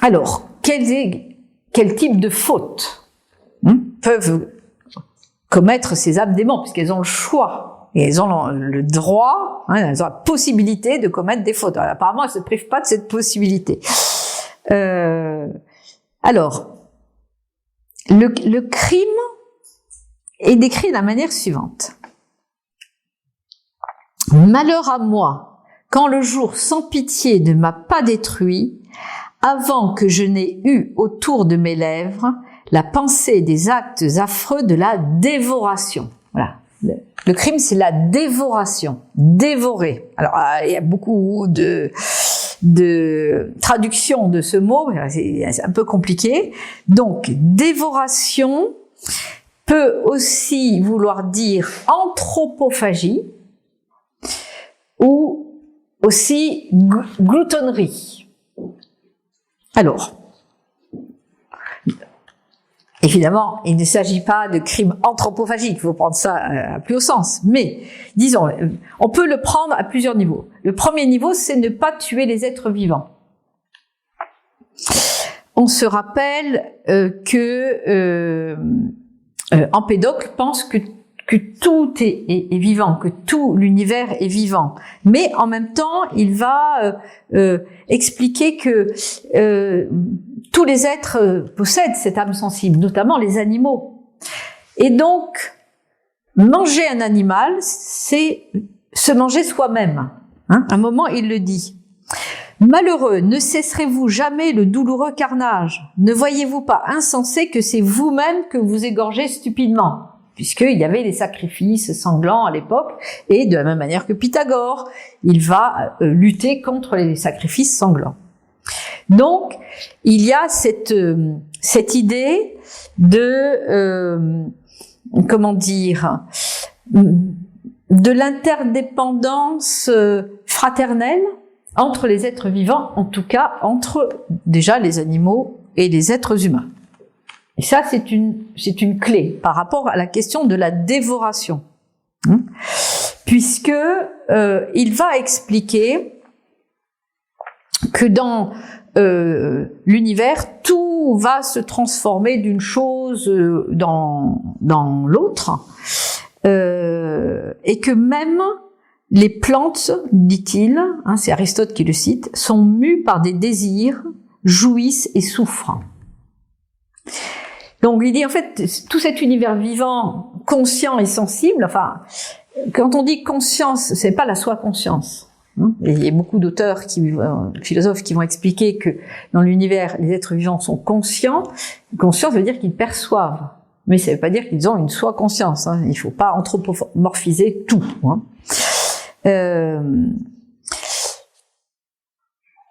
Alors, quel type de fautes peuvent commettre ces âmes démons, puisqu'elles ont le choix, et elles ont le droit, hein, elles ont la possibilité de commettre des fautes. Alors, apparemment, elles ne se privent pas de cette possibilité. Alors, le crime est décrit de la manière suivante. Malheur à moi, quand le jour sans pitié ne m'a pas détruit, avant que je n'ai eu autour de mes lèvres la pensée des actes affreux de la dévoration. Voilà. Le crime, c'est la dévoration. Dévorer. Alors, il y a beaucoup de traductions de ce mot, c'est un peu compliqué. Donc, dévoration peut aussi vouloir dire anthropophagie ou aussi gloutonnerie. Alors, évidemment, il ne s'agit pas de crime anthropophagique, il faut prendre ça à plus haut sens, mais disons, on peut le prendre à plusieurs niveaux. Le premier niveau, c'est ne pas tuer les êtres vivants. On se rappelle que Empédocle pense que tout est vivant, que tout l'univers est vivant. Mais en même temps, il va expliquer que tous les êtres possèdent cette âme sensible, notamment les animaux. Et donc, manger un animal, c'est se manger soi-même. Hein, à un moment, il le dit. Malheureux, ne cesserez-vous jamais le douloureux carnage? Ne voyez-vous pas insensé que c'est vous-même que vous égorgez stupidement? Puisqu'il y avait des sacrifices sanglants à l'époque, et de la même manière que Pythagore, il va lutter contre les sacrifices sanglants. Donc, il y a cette idée de, de l'interdépendance fraternelle entre les êtres vivants, en tout cas entre déjà les animaux et les êtres humains. Et ça, c'est une clé par rapport à la question de la dévoration, puisque il va expliquer que dans l'univers, tout va se transformer d'une chose dans l'autre, et que même les plantes, dit-il, hein, c'est Aristote qui le cite, sont mues par des désirs, jouissent et souffrent. Donc il dit en fait tout cet univers vivant, conscient et sensible. Enfin, quand on dit conscience, c'est pas la soi-conscience. Et il y a beaucoup d'auteurs, philosophes, qui vont expliquer que dans l'univers, les êtres vivants sont conscients. Conscience veut dire qu'ils perçoivent, mais ça veut pas dire qu'ils ont une soi-conscience. Hein. Il faut pas anthropomorphiser tout. Hein.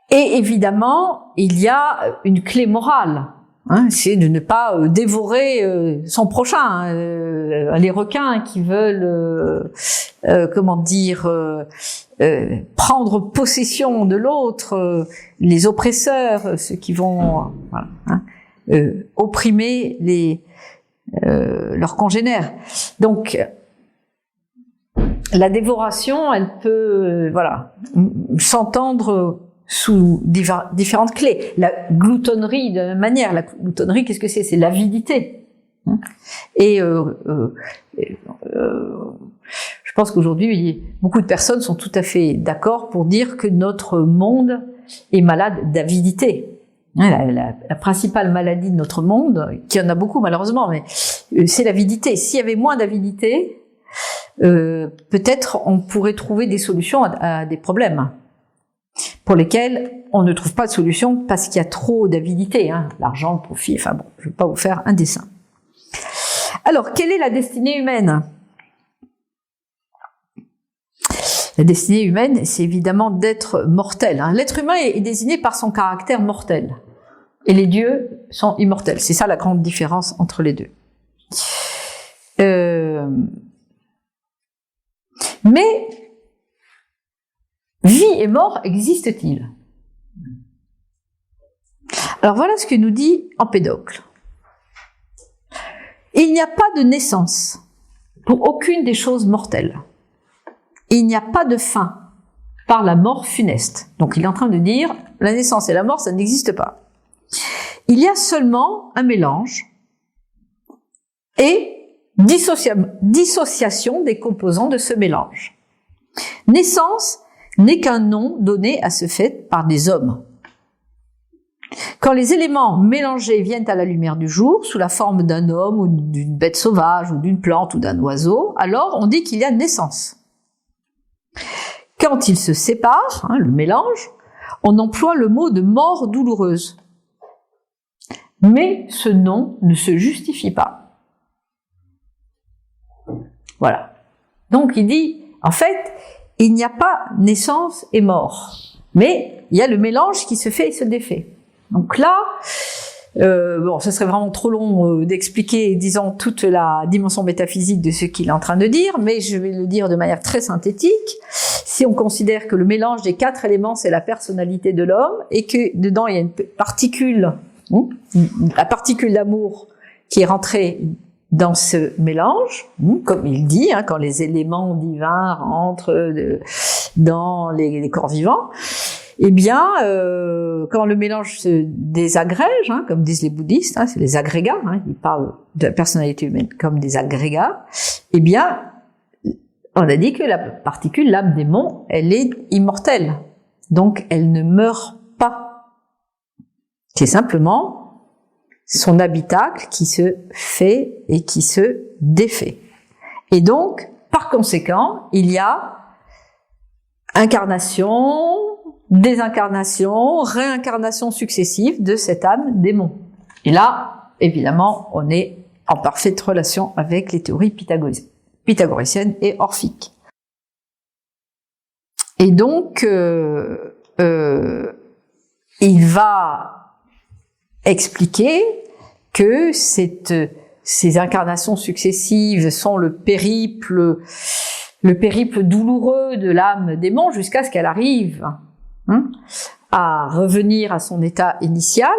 Et évidemment, il y a une clé morale. Hein, c'est de ne pas dévorer son prochain. Les requins qui veulent, prendre possession de l'autre, les oppresseurs, ceux qui vont opprimer leurs congénères. Donc, la dévoration, elle peut, s'entendre sous différentes clés. La gloutonnerie, de la même manière. La gloutonnerie, qu'est-ce que c'est? C'est l'avidité. Et je pense qu'aujourd'hui, beaucoup de personnes sont tout à fait d'accord pour dire que notre monde est malade d'avidité. La principale maladie de notre monde, qui en a beaucoup malheureusement, mais c'est l'avidité. S'il y avait moins d'avidité, peut-être on pourrait trouver des solutions à des problèmes pour lesquels on ne trouve pas de solution parce qu'il y a trop d'avidité, l'argent, le profit, enfin bon, je ne vais pas vous faire un dessin. Alors, quelle est la destinée humaine ? La destinée humaine, c'est évidemment d'être mortel. L'être humain est désigné par son caractère mortel. Et les dieux sont immortels. C'est ça la grande différence entre les deux. Mais, vie et mort existent-ils ? Alors voilà ce que nous dit Empédocle. Il n'y a pas de naissance pour aucune des choses mortelles. Il n'y a pas de fin par la mort funeste. Donc il est en train de dire, la naissance et la mort, ça n'existe pas. Il y a seulement un mélange et dissociation des composants de ce mélange. Naissance n'est qu'un nom donné à ce fait par des hommes. Quand les éléments mélangés viennent à la lumière du jour, sous la forme d'un homme ou d'une bête sauvage ou d'une plante ou d'un oiseau, alors on dit qu'il y a naissance. Quand ils se séparent, le mélange, on emploie le mot de mort douloureuse. Mais ce nom ne se justifie pas. Voilà. Donc il dit, en fait, il n'y a pas naissance et mort, mais il y a le mélange qui se fait et se défait. Donc là, ça serait vraiment trop long d'expliquer, disons, toute la dimension métaphysique de ce qu'il est en train de dire, mais je vais le dire de manière très synthétique. Si on considère que le mélange des 4 éléments, c'est la personnalité de l'homme, et que dedans, il y a une particule, la particule d'amour qui est rentrée dans ce mélange, comme il dit, quand les éléments divins rentrent dans les corps vivants, eh bien, quand le mélange se désagrège, comme disent les bouddhistes, c'est les agrégats, ils parlent de la personnalité humaine comme des agrégats, eh bien, on a dit que la particule, l'âme démon, elle est immortelle. Donc, elle ne meurt pas. C'est simplement son habitacle qui se fait et qui se défait. Et donc, par conséquent, il y a incarnation, désincarnation, réincarnation successive de cette âme démon. Et là, évidemment, on est en parfaite relation avec les théories pythagoriciennes et orphiques. Et donc, il va expliquer que ces incarnations successives sont le périple douloureux de l'âme démon jusqu'à ce qu'elle arrive à revenir à son état initial.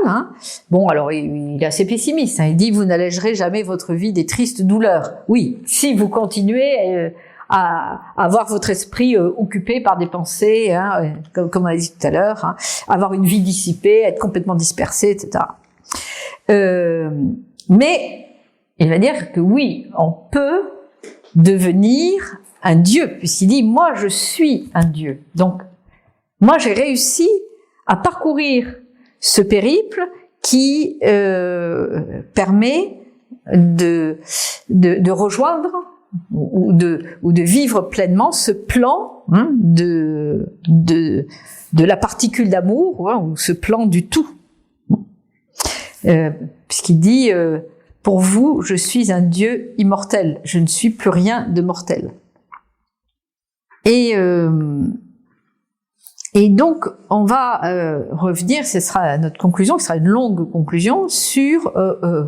Bon, alors il est assez pessimiste. Il dit: vous n'allégerez jamais votre vie des tristes douleurs. Oui, si vous continuez à avoir votre esprit occupé par des pensées, comme on a dit tout à l'heure, avoir une vie dissipée, être complètement dispersé, etc. Mais il va dire que oui, on peut devenir un dieu, puisqu'il dit: moi je suis un dieu. Donc moi j'ai réussi à parcourir ce périple qui permet de rejoindre ou de vivre pleinement ce plan de la particule d'amour, ou ce plan du tout. Puisqu'il dit: pour vous, je suis un Dieu immortel, je ne suis plus rien de mortel. Et donc, on va revenir, ce sera notre conclusion, ce sera une longue conclusion, sur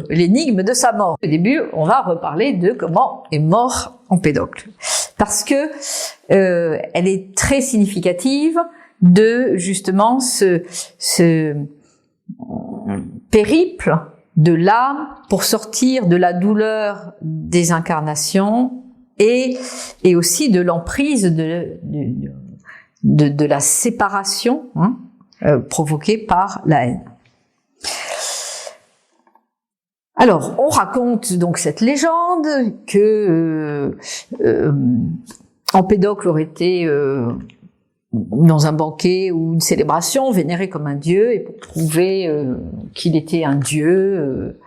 l'énigme de sa mort. Au début, on va reparler de comment est mort Empédocle. Parce que elle est très significative de, justement, ce périple de l'âme pour sortir de la douleur des incarnations et aussi de l'emprise de la séparation provoquée par la haine. Alors, on raconte donc cette légende que Empédocle aurait été dans un banquet ou une célébration, vénéré comme un dieu, et pour prouver qu'il était un dieu,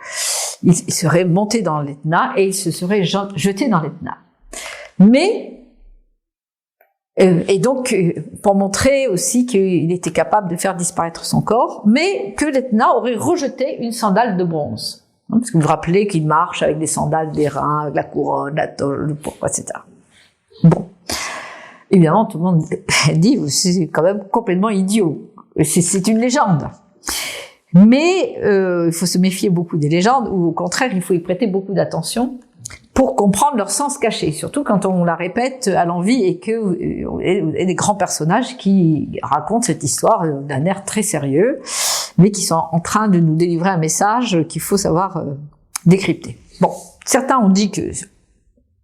il serait monté dans l'Etna et il se serait jeté dans l'Etna. Mais et donc, pour montrer aussi qu'il était capable de faire disparaître son corps, mais que l'Etna aurait rejeté une sandale de bronze. Parce que vous vous rappelez qu'il marche avec des sandales d'airain, avec la couronne, la tôle, le pourpre, etc. Bon. Évidemment, tout le monde dit, c'est quand même complètement idiot. C'est une légende. Mais il faut se méfier beaucoup des légendes, ou au contraire, il faut y prêter beaucoup d'attention pour comprendre leur sens caché, surtout quand on la répète à l'envi et que vous avez des grands personnages qui racontent cette histoire d'un air très sérieux, mais qui sont en train de nous délivrer un message qu'il faut savoir décrypter. Bon, certains ont dit que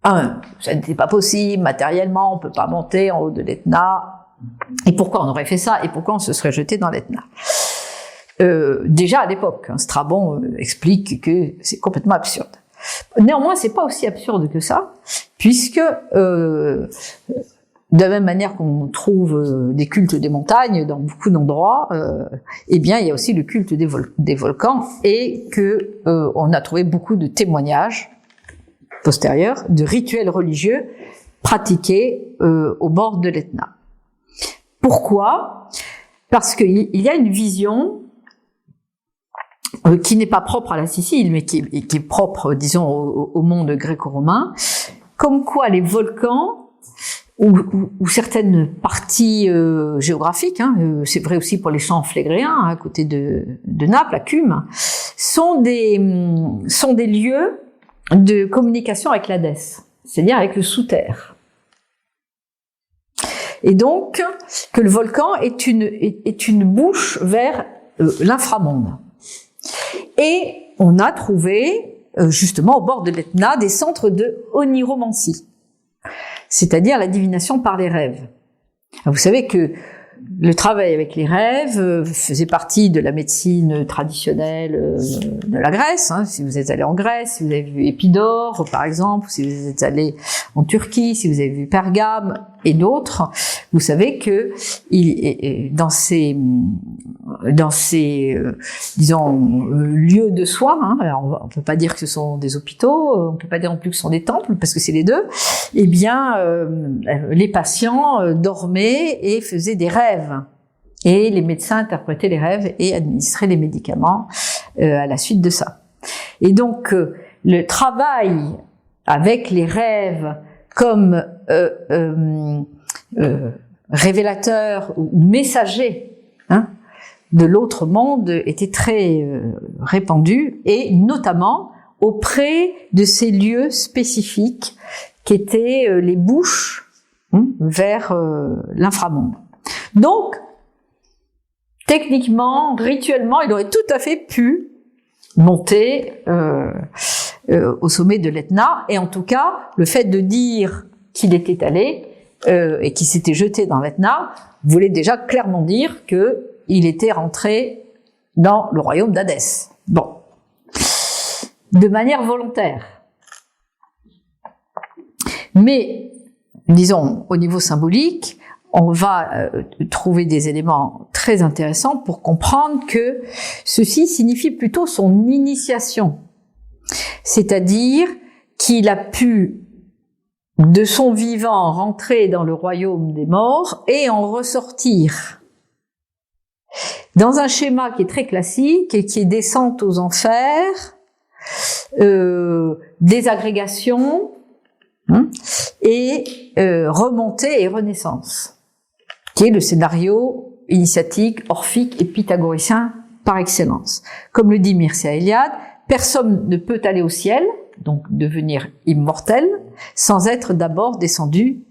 ça n'était pas possible, matériellement, on peut pas monter en haut de l'Etna, et pourquoi on aurait fait ça, et pourquoi on se serait jeté dans l'Etna. Déjà à l'époque, Strabon explique que c'est complètement absurde. Néanmoins, c'est pas aussi absurde que ça, puisque de la même manière qu'on trouve des cultes des montagnes dans beaucoup d'endroits, eh bien il y a aussi le culte des volcans, et que on a trouvé beaucoup de témoignages postérieurs de rituels religieux pratiqués au bord de l'Etna. Pourquoi ? Parce qu'il y a une vision qui n'est pas propre à la Sicile, mais qui est propre, disons, au monde gréco-romain, comme quoi les volcans, ou certaines parties géographiques, c'est vrai aussi pour les champs phlegréens, à côté de Naples, à Cumes, sont des lieux de communication avec l'Hadès, c'est-à-dire avec le sous-terre. Et donc, que le volcan est une bouche vers l'inframonde. Et on a trouvé, justement, au bord de l'Etna, des centres de oniromancie, c'est-à-dire la divination par les rêves. Alors, vous savez que le travail avec les rêves faisait partie de la médecine traditionnelle de la Grèce. Si vous êtes allé en Grèce, si vous avez vu Épidore, par exemple, si vous êtes allé en Turquie, si vous avez vu Pergame et d'autres, vous savez que dans ces disons lieux de soins, alors on peut pas dire que ce sont des hôpitaux, on peut pas dire non plus que ce sont des temples, parce que c'est les deux. Eh bien, les patients dormaient et faisaient des rêves, et les médecins interprétaient les rêves et administraient les médicaments à la suite de ça. Et donc le travail avec les rêves comme révélateur ou messager de l'autre monde était très répandu, et notamment auprès de ces lieux spécifiques qu'étaient les bouches vers l'inframonde. Donc, techniquement, rituellement, il aurait tout à fait pu monter au sommet de l'Etna, et en tout cas, le fait de dire qu'il était allé et qu'il s'était jeté dans l'Etna voulait déjà clairement dire que il était rentré dans le royaume d'Hadès. Bon. De manière volontaire. Mais, disons, au niveau symbolique, on va trouver des éléments très intéressants pour comprendre que ceci signifie plutôt son initiation. C'est-à-dire qu'il a pu, de son vivant, rentrer dans le royaume des morts et en ressortir. Dans un schéma qui est très classique et qui est descente aux enfers, désagrégation et remontée et renaissance, qui est le scénario initiatique, orphique et pythagoricien par excellence. Comme le dit Mircea Eliade, personne ne peut aller au ciel, donc devenir immortel, sans être d'abord descendu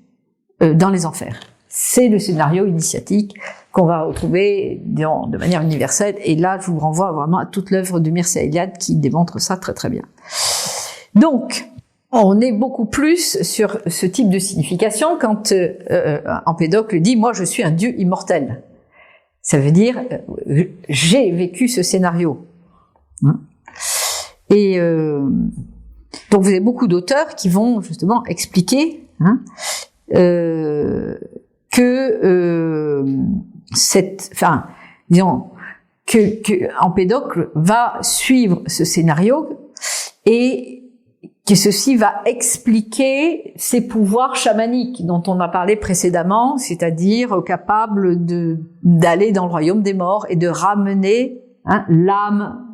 dans les enfers. C'est le scénario initiatique qu'on va retrouver de manière universelle, et là je vous renvoie vraiment à toute l'œuvre de Mircea Eliade qui démontre ça très très bien. Donc, on est beaucoup plus sur ce type de signification quand Empédocle dit « moi je suis un dieu immortel ». Ça veut dire j'ai vécu ce scénario. Et donc vous avez beaucoup d'auteurs qui vont justement expliquer que que Empédocle va suivre ce scénario et que ceci va expliquer ses pouvoirs chamaniques dont on a parlé précédemment, c'est-à-dire capable d'aller dans le royaume des morts et de ramener l'âme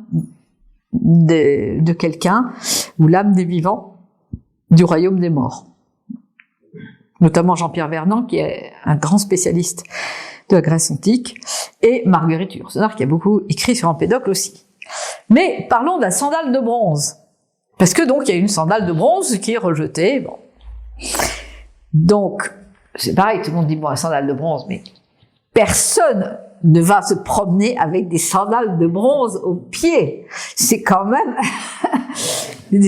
de quelqu'un ou l'âme des vivants du royaume des morts. Notamment Jean-Pierre Vernant, qui est un grand spécialiste de la Grèce antique, et Marguerite Yourcenar, qui a beaucoup écrit sur Empédocle aussi. Mais parlons de la sandale de bronze. Parce que donc, il y a une sandale de bronze qui est rejetée. Bon. Donc, c'est pareil, tout le monde dit, bon, la sandale de bronze, mais personne ne va se promener avec des sandales de bronze aux pieds. C'est quand même,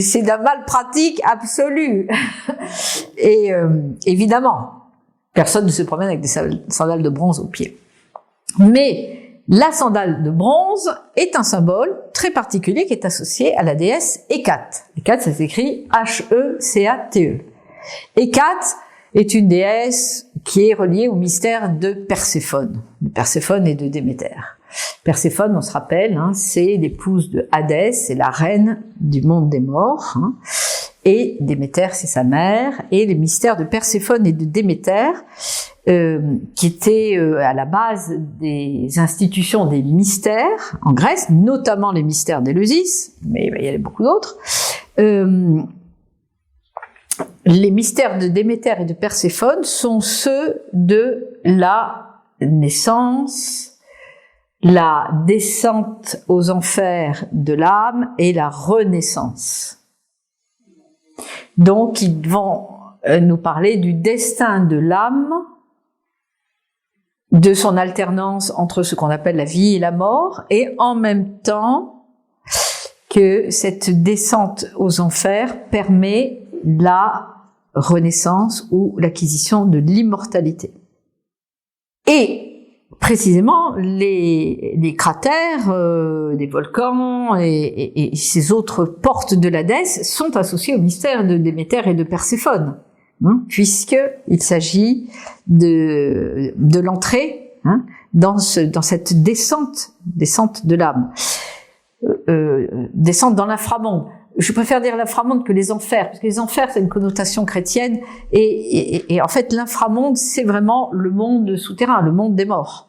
c'est d'un mal pratique absolu. Et évidemment, personne ne se promène avec des sandales de bronze aux pieds. Mais la sandale de bronze est un symbole très particulier qui est associé à la déesse Hécate. Hécate, ça s'écrit H-E-C-A-T-E. Hécate est une déesse qui est reliée au mystère de Perséphone et de Déméter. Perséphone, on se rappelle, c'est l'épouse de Hadès, c'est la reine du monde des morts, et Déméter, c'est sa mère, et les mystères de Perséphone et de Déméter, qui étaient à la base des institutions des mystères en Grèce, notamment les mystères d'Éleusis, mais il y en a beaucoup d'autres. Les mystères de Déméter et de Perséphone sont ceux de la naissance, la descente aux enfers de l'âme et la renaissance. Donc, ils vont nous parler du destin de l'âme, de son alternance entre ce qu'on appelle la vie et la mort, et en même temps que cette descente aux enfers permet la renaissance ou l'acquisition de l'immortalité. Et précisément, les cratères des volcans et ces autres portes de l'Hadès sont associés au mystère de Déméter et de Perséphone, puisqu'il s'agit de l'entrée dans cette descente de l'âme, descente dans l'inframonde. Je préfère dire l'inframonde que les enfers, parce que les enfers, c'est une connotation chrétienne, et en fait, l'inframonde, c'est vraiment le monde souterrain, le monde des morts.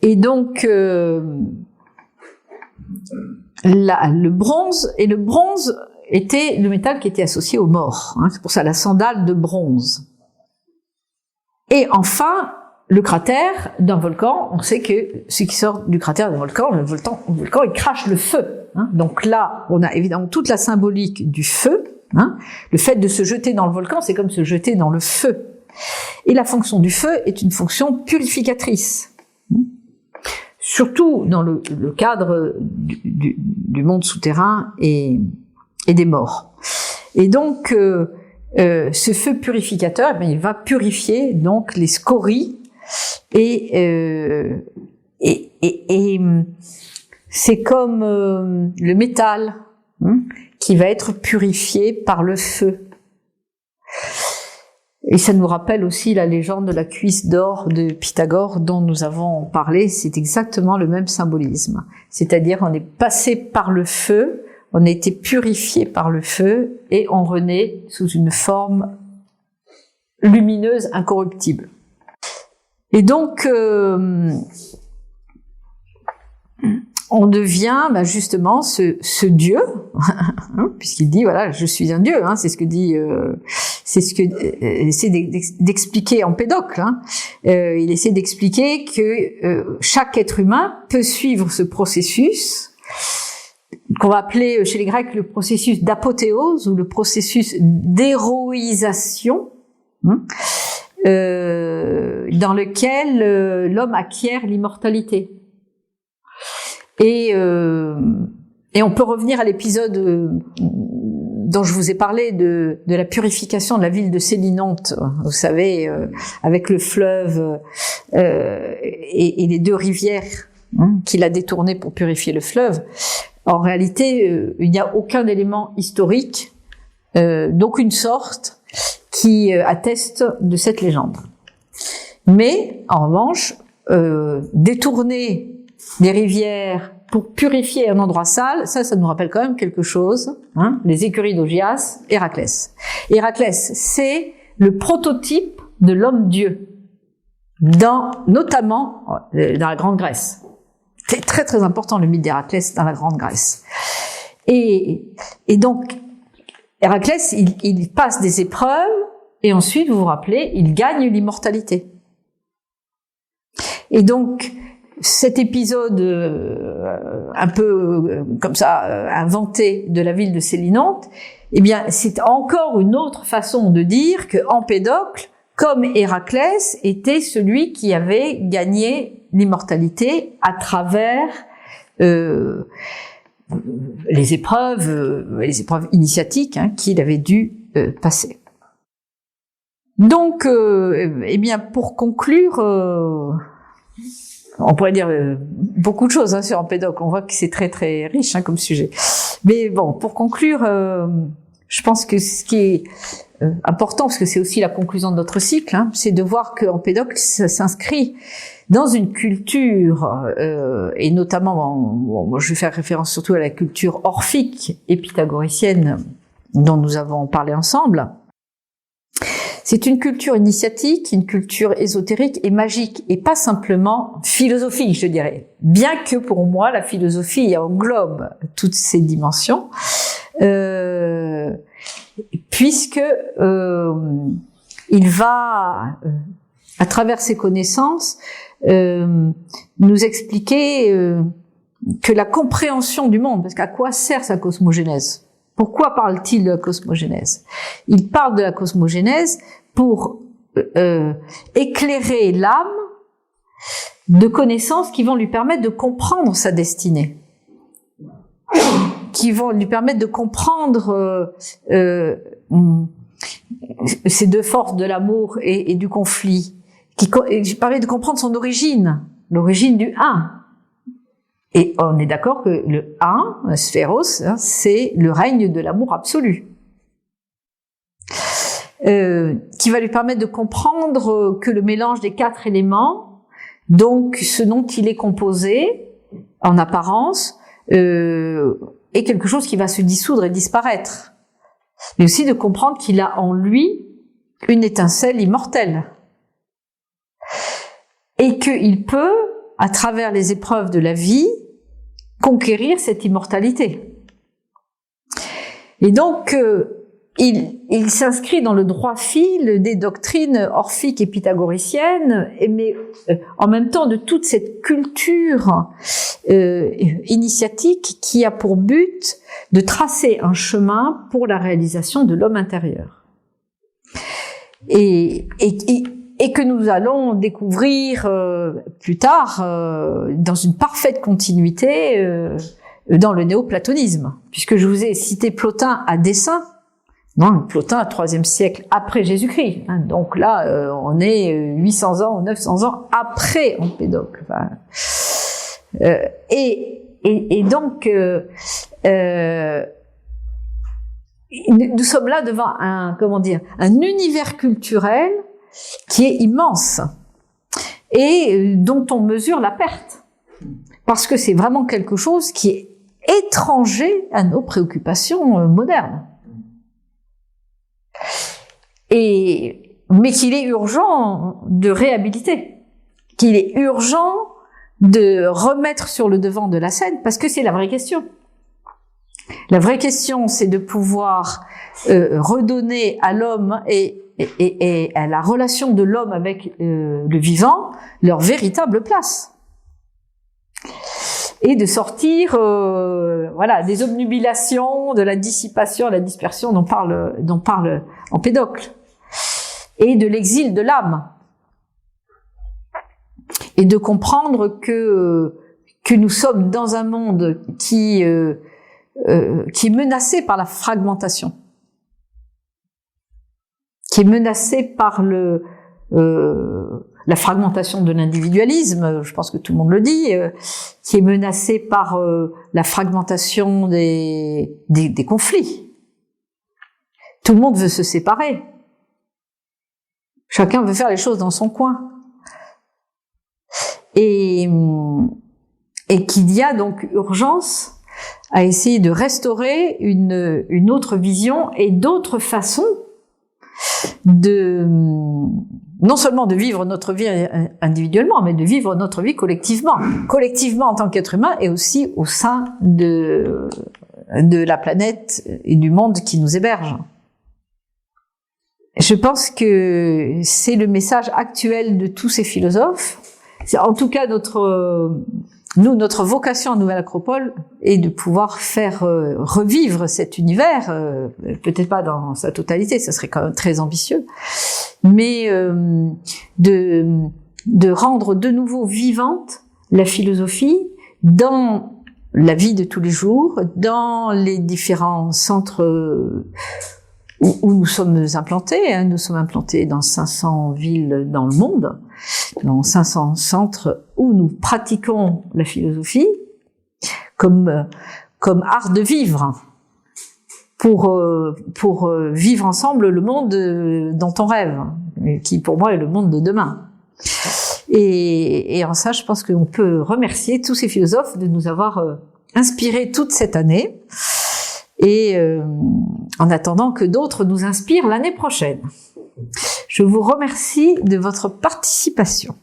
Et donc, le bronze était le métal qui était associé aux morts. C'est pour ça la sandale de bronze. Et enfin, le cratère d'un volcan, on sait que ce qui sort du cratère d'un volcan, le volcan, il crache le feu. Donc là, on a évidemment toute la symbolique du feu. Le fait de se jeter dans le volcan, c'est comme se jeter dans le feu. Et la fonction du feu est une fonction purificatrice. Surtout dans le cadre du monde souterrain et des morts. Et donc, ce feu purificateur, il va purifier donc les scories et c'est comme le métal qui va être purifié par le feu. Et ça nous rappelle aussi la légende de la cuisse d'or de Pythagore dont nous avons parlé. C'est exactement le même symbolisme. C'est-à-dire on est passé par le feu, on a été purifié par le feu et on renaît sous une forme lumineuse, incorruptible. Et donc, on devient justement ce Dieu, puisqu'il dit voilà, je suis un Dieu. C'est ce que dit, c'est ce que essaie d'expliquer Empédocle. Il essaie d'expliquer que chaque être humain peut suivre ce processus qu'on va appeler chez les Grecs le processus d'apothéose ou le processus d'héroïsation, dans lequel l'homme acquiert l'immortalité. Et on peut revenir à l'épisode dont je vous ai parlé de la purification de la ville de Sélinonte, vous savez, avec le fleuve et les deux rivières qu'il a détournées pour purifier le fleuve. En réalité, il n'y a aucun élément historique d'aucune sorte qui attestent de cette légende. Mais, en revanche, détourner des rivières pour purifier un endroit sale, ça nous rappelle quand même quelque chose, hein, les écuries d'Augias, Héraclès. Héraclès, c'est le prototype de l'homme-dieu, notamment dans la Grande Grèce. C'est très très important le mythe d'Héraclès dans la Grande Grèce. Et donc, Héraclès, il passe des épreuves, et ensuite, vous vous rappelez, il gagne l'immortalité. Et donc, cet épisode un peu comme ça inventé de la ville de Célinonte, eh bien, c'est encore une autre façon de dire que Empédocle, comme Héraclès, était celui qui avait gagné l'immortalité à travers les épreuves initiatiques qu'il avait dû passer. Donc, eh bien, pour conclure, on pourrait dire beaucoup de choses sur Empédocle. On voit que c'est très très riche comme sujet. Mais bon, pour conclure, je pense que ce qui est important, parce que c'est aussi la conclusion de notre cycle, c'est de voir que Empédocle s'inscrit dans une culture, et notamment, moi je vais faire référence surtout à la culture orphique et pythagoricienne dont nous avons parlé ensemble. C'est une culture initiatique, une culture ésotérique et magique, et pas simplement philosophique, je dirais. Bien que pour moi, la philosophie englobe toutes ces dimensions, puisque il va, à travers ses connaissances, nous expliquer que la compréhension du monde, parce qu'à quoi sert sa cosmogénèse ? Pourquoi parle-t-il de la cosmogénèse ? Il parle de la cosmogénèse pour éclairer l'âme de connaissances qui vont lui permettre de comprendre sa destinée, qui vont lui permettre de comprendre ces deux forces de l'amour et du conflit. Je parlais de comprendre son origine, l'origine du un. Et on est d'accord que le un, sphéros, c'est le règne de l'amour absolu. Qui va lui permettre de comprendre que le mélange des quatre éléments, donc ce dont il est composé, en apparence, est quelque chose qui va se dissoudre et disparaître. Mais aussi de comprendre qu'il a en lui une étincelle immortelle. Et qu'il peut, à travers les épreuves de la vie, conquérir cette immortalité. Et donc, il s'inscrit dans le droit fil des doctrines orphiques et pythagoriciennes, mais en même temps de toute cette culture initiatique qui a pour but de tracer un chemin pour la réalisation de l'homme intérieur. Et que nous allons découvrir plus tard dans une parfaite continuité dans le néoplatonisme, puisque je vous ai cité Plotin à dessein. Non, Plotin, 3e siècle après Jésus-Christ. Donc là, on est 800 ans ou 900 ans après Empédocle. Enfin, et donc, nous sommes là devant un univers culturel qui est immense et dont on mesure la perte. Parce que c'est vraiment quelque chose qui est étranger à nos préoccupations modernes. Mais qu'il est urgent de réhabiliter, qu'il est urgent de remettre sur le devant de la scène, parce que c'est la vraie question. La vraie question, c'est de pouvoir redonner à l'homme et à la relation de l'homme avec le vivant leur véritable place. Et de sortir des obnubilations, de la dissipation, la dispersion dont parle Empédocle, et de l'exil de l'âme, et de comprendre que nous sommes dans un monde qui est menacé par la fragmentation, qui est menacé par la fragmentation de l'individualisme, je pense que tout le monde le dit, qui est menacé par la fragmentation des conflits. Tout le monde veut se séparer. Chacun veut faire les choses dans son coin. Et qu'il y a donc urgence à essayer de restaurer une autre vision et d'autres façons non seulement de vivre notre vie individuellement, mais de vivre notre vie collectivement en tant qu'être humain et aussi au sein de la planète et du monde qui nous héberge. Je pense que c'est le message actuel de tous ces philosophes. C'est en tout cas notre vocation en Nouvelle Acropole est de pouvoir faire revivre cet univers, peut-être pas dans sa totalité, ça serait quand même très ambitieux, mais de rendre de nouveau vivante la philosophie dans la vie de tous les jours, dans les différents centres où nous sommes implantés. Nous sommes implantés dans 500 villes dans le monde, dans 500 centres où nous pratiquons la philosophie comme art de vivre pour vivre ensemble le monde dont on rêve, qui pour moi est le monde de demain. Et en ça, je pense qu'on peut remercier tous ces philosophes de nous avoir inspirés toute cette année. Et en attendant que d'autres nous inspirent l'année prochaine. Je vous remercie de votre participation.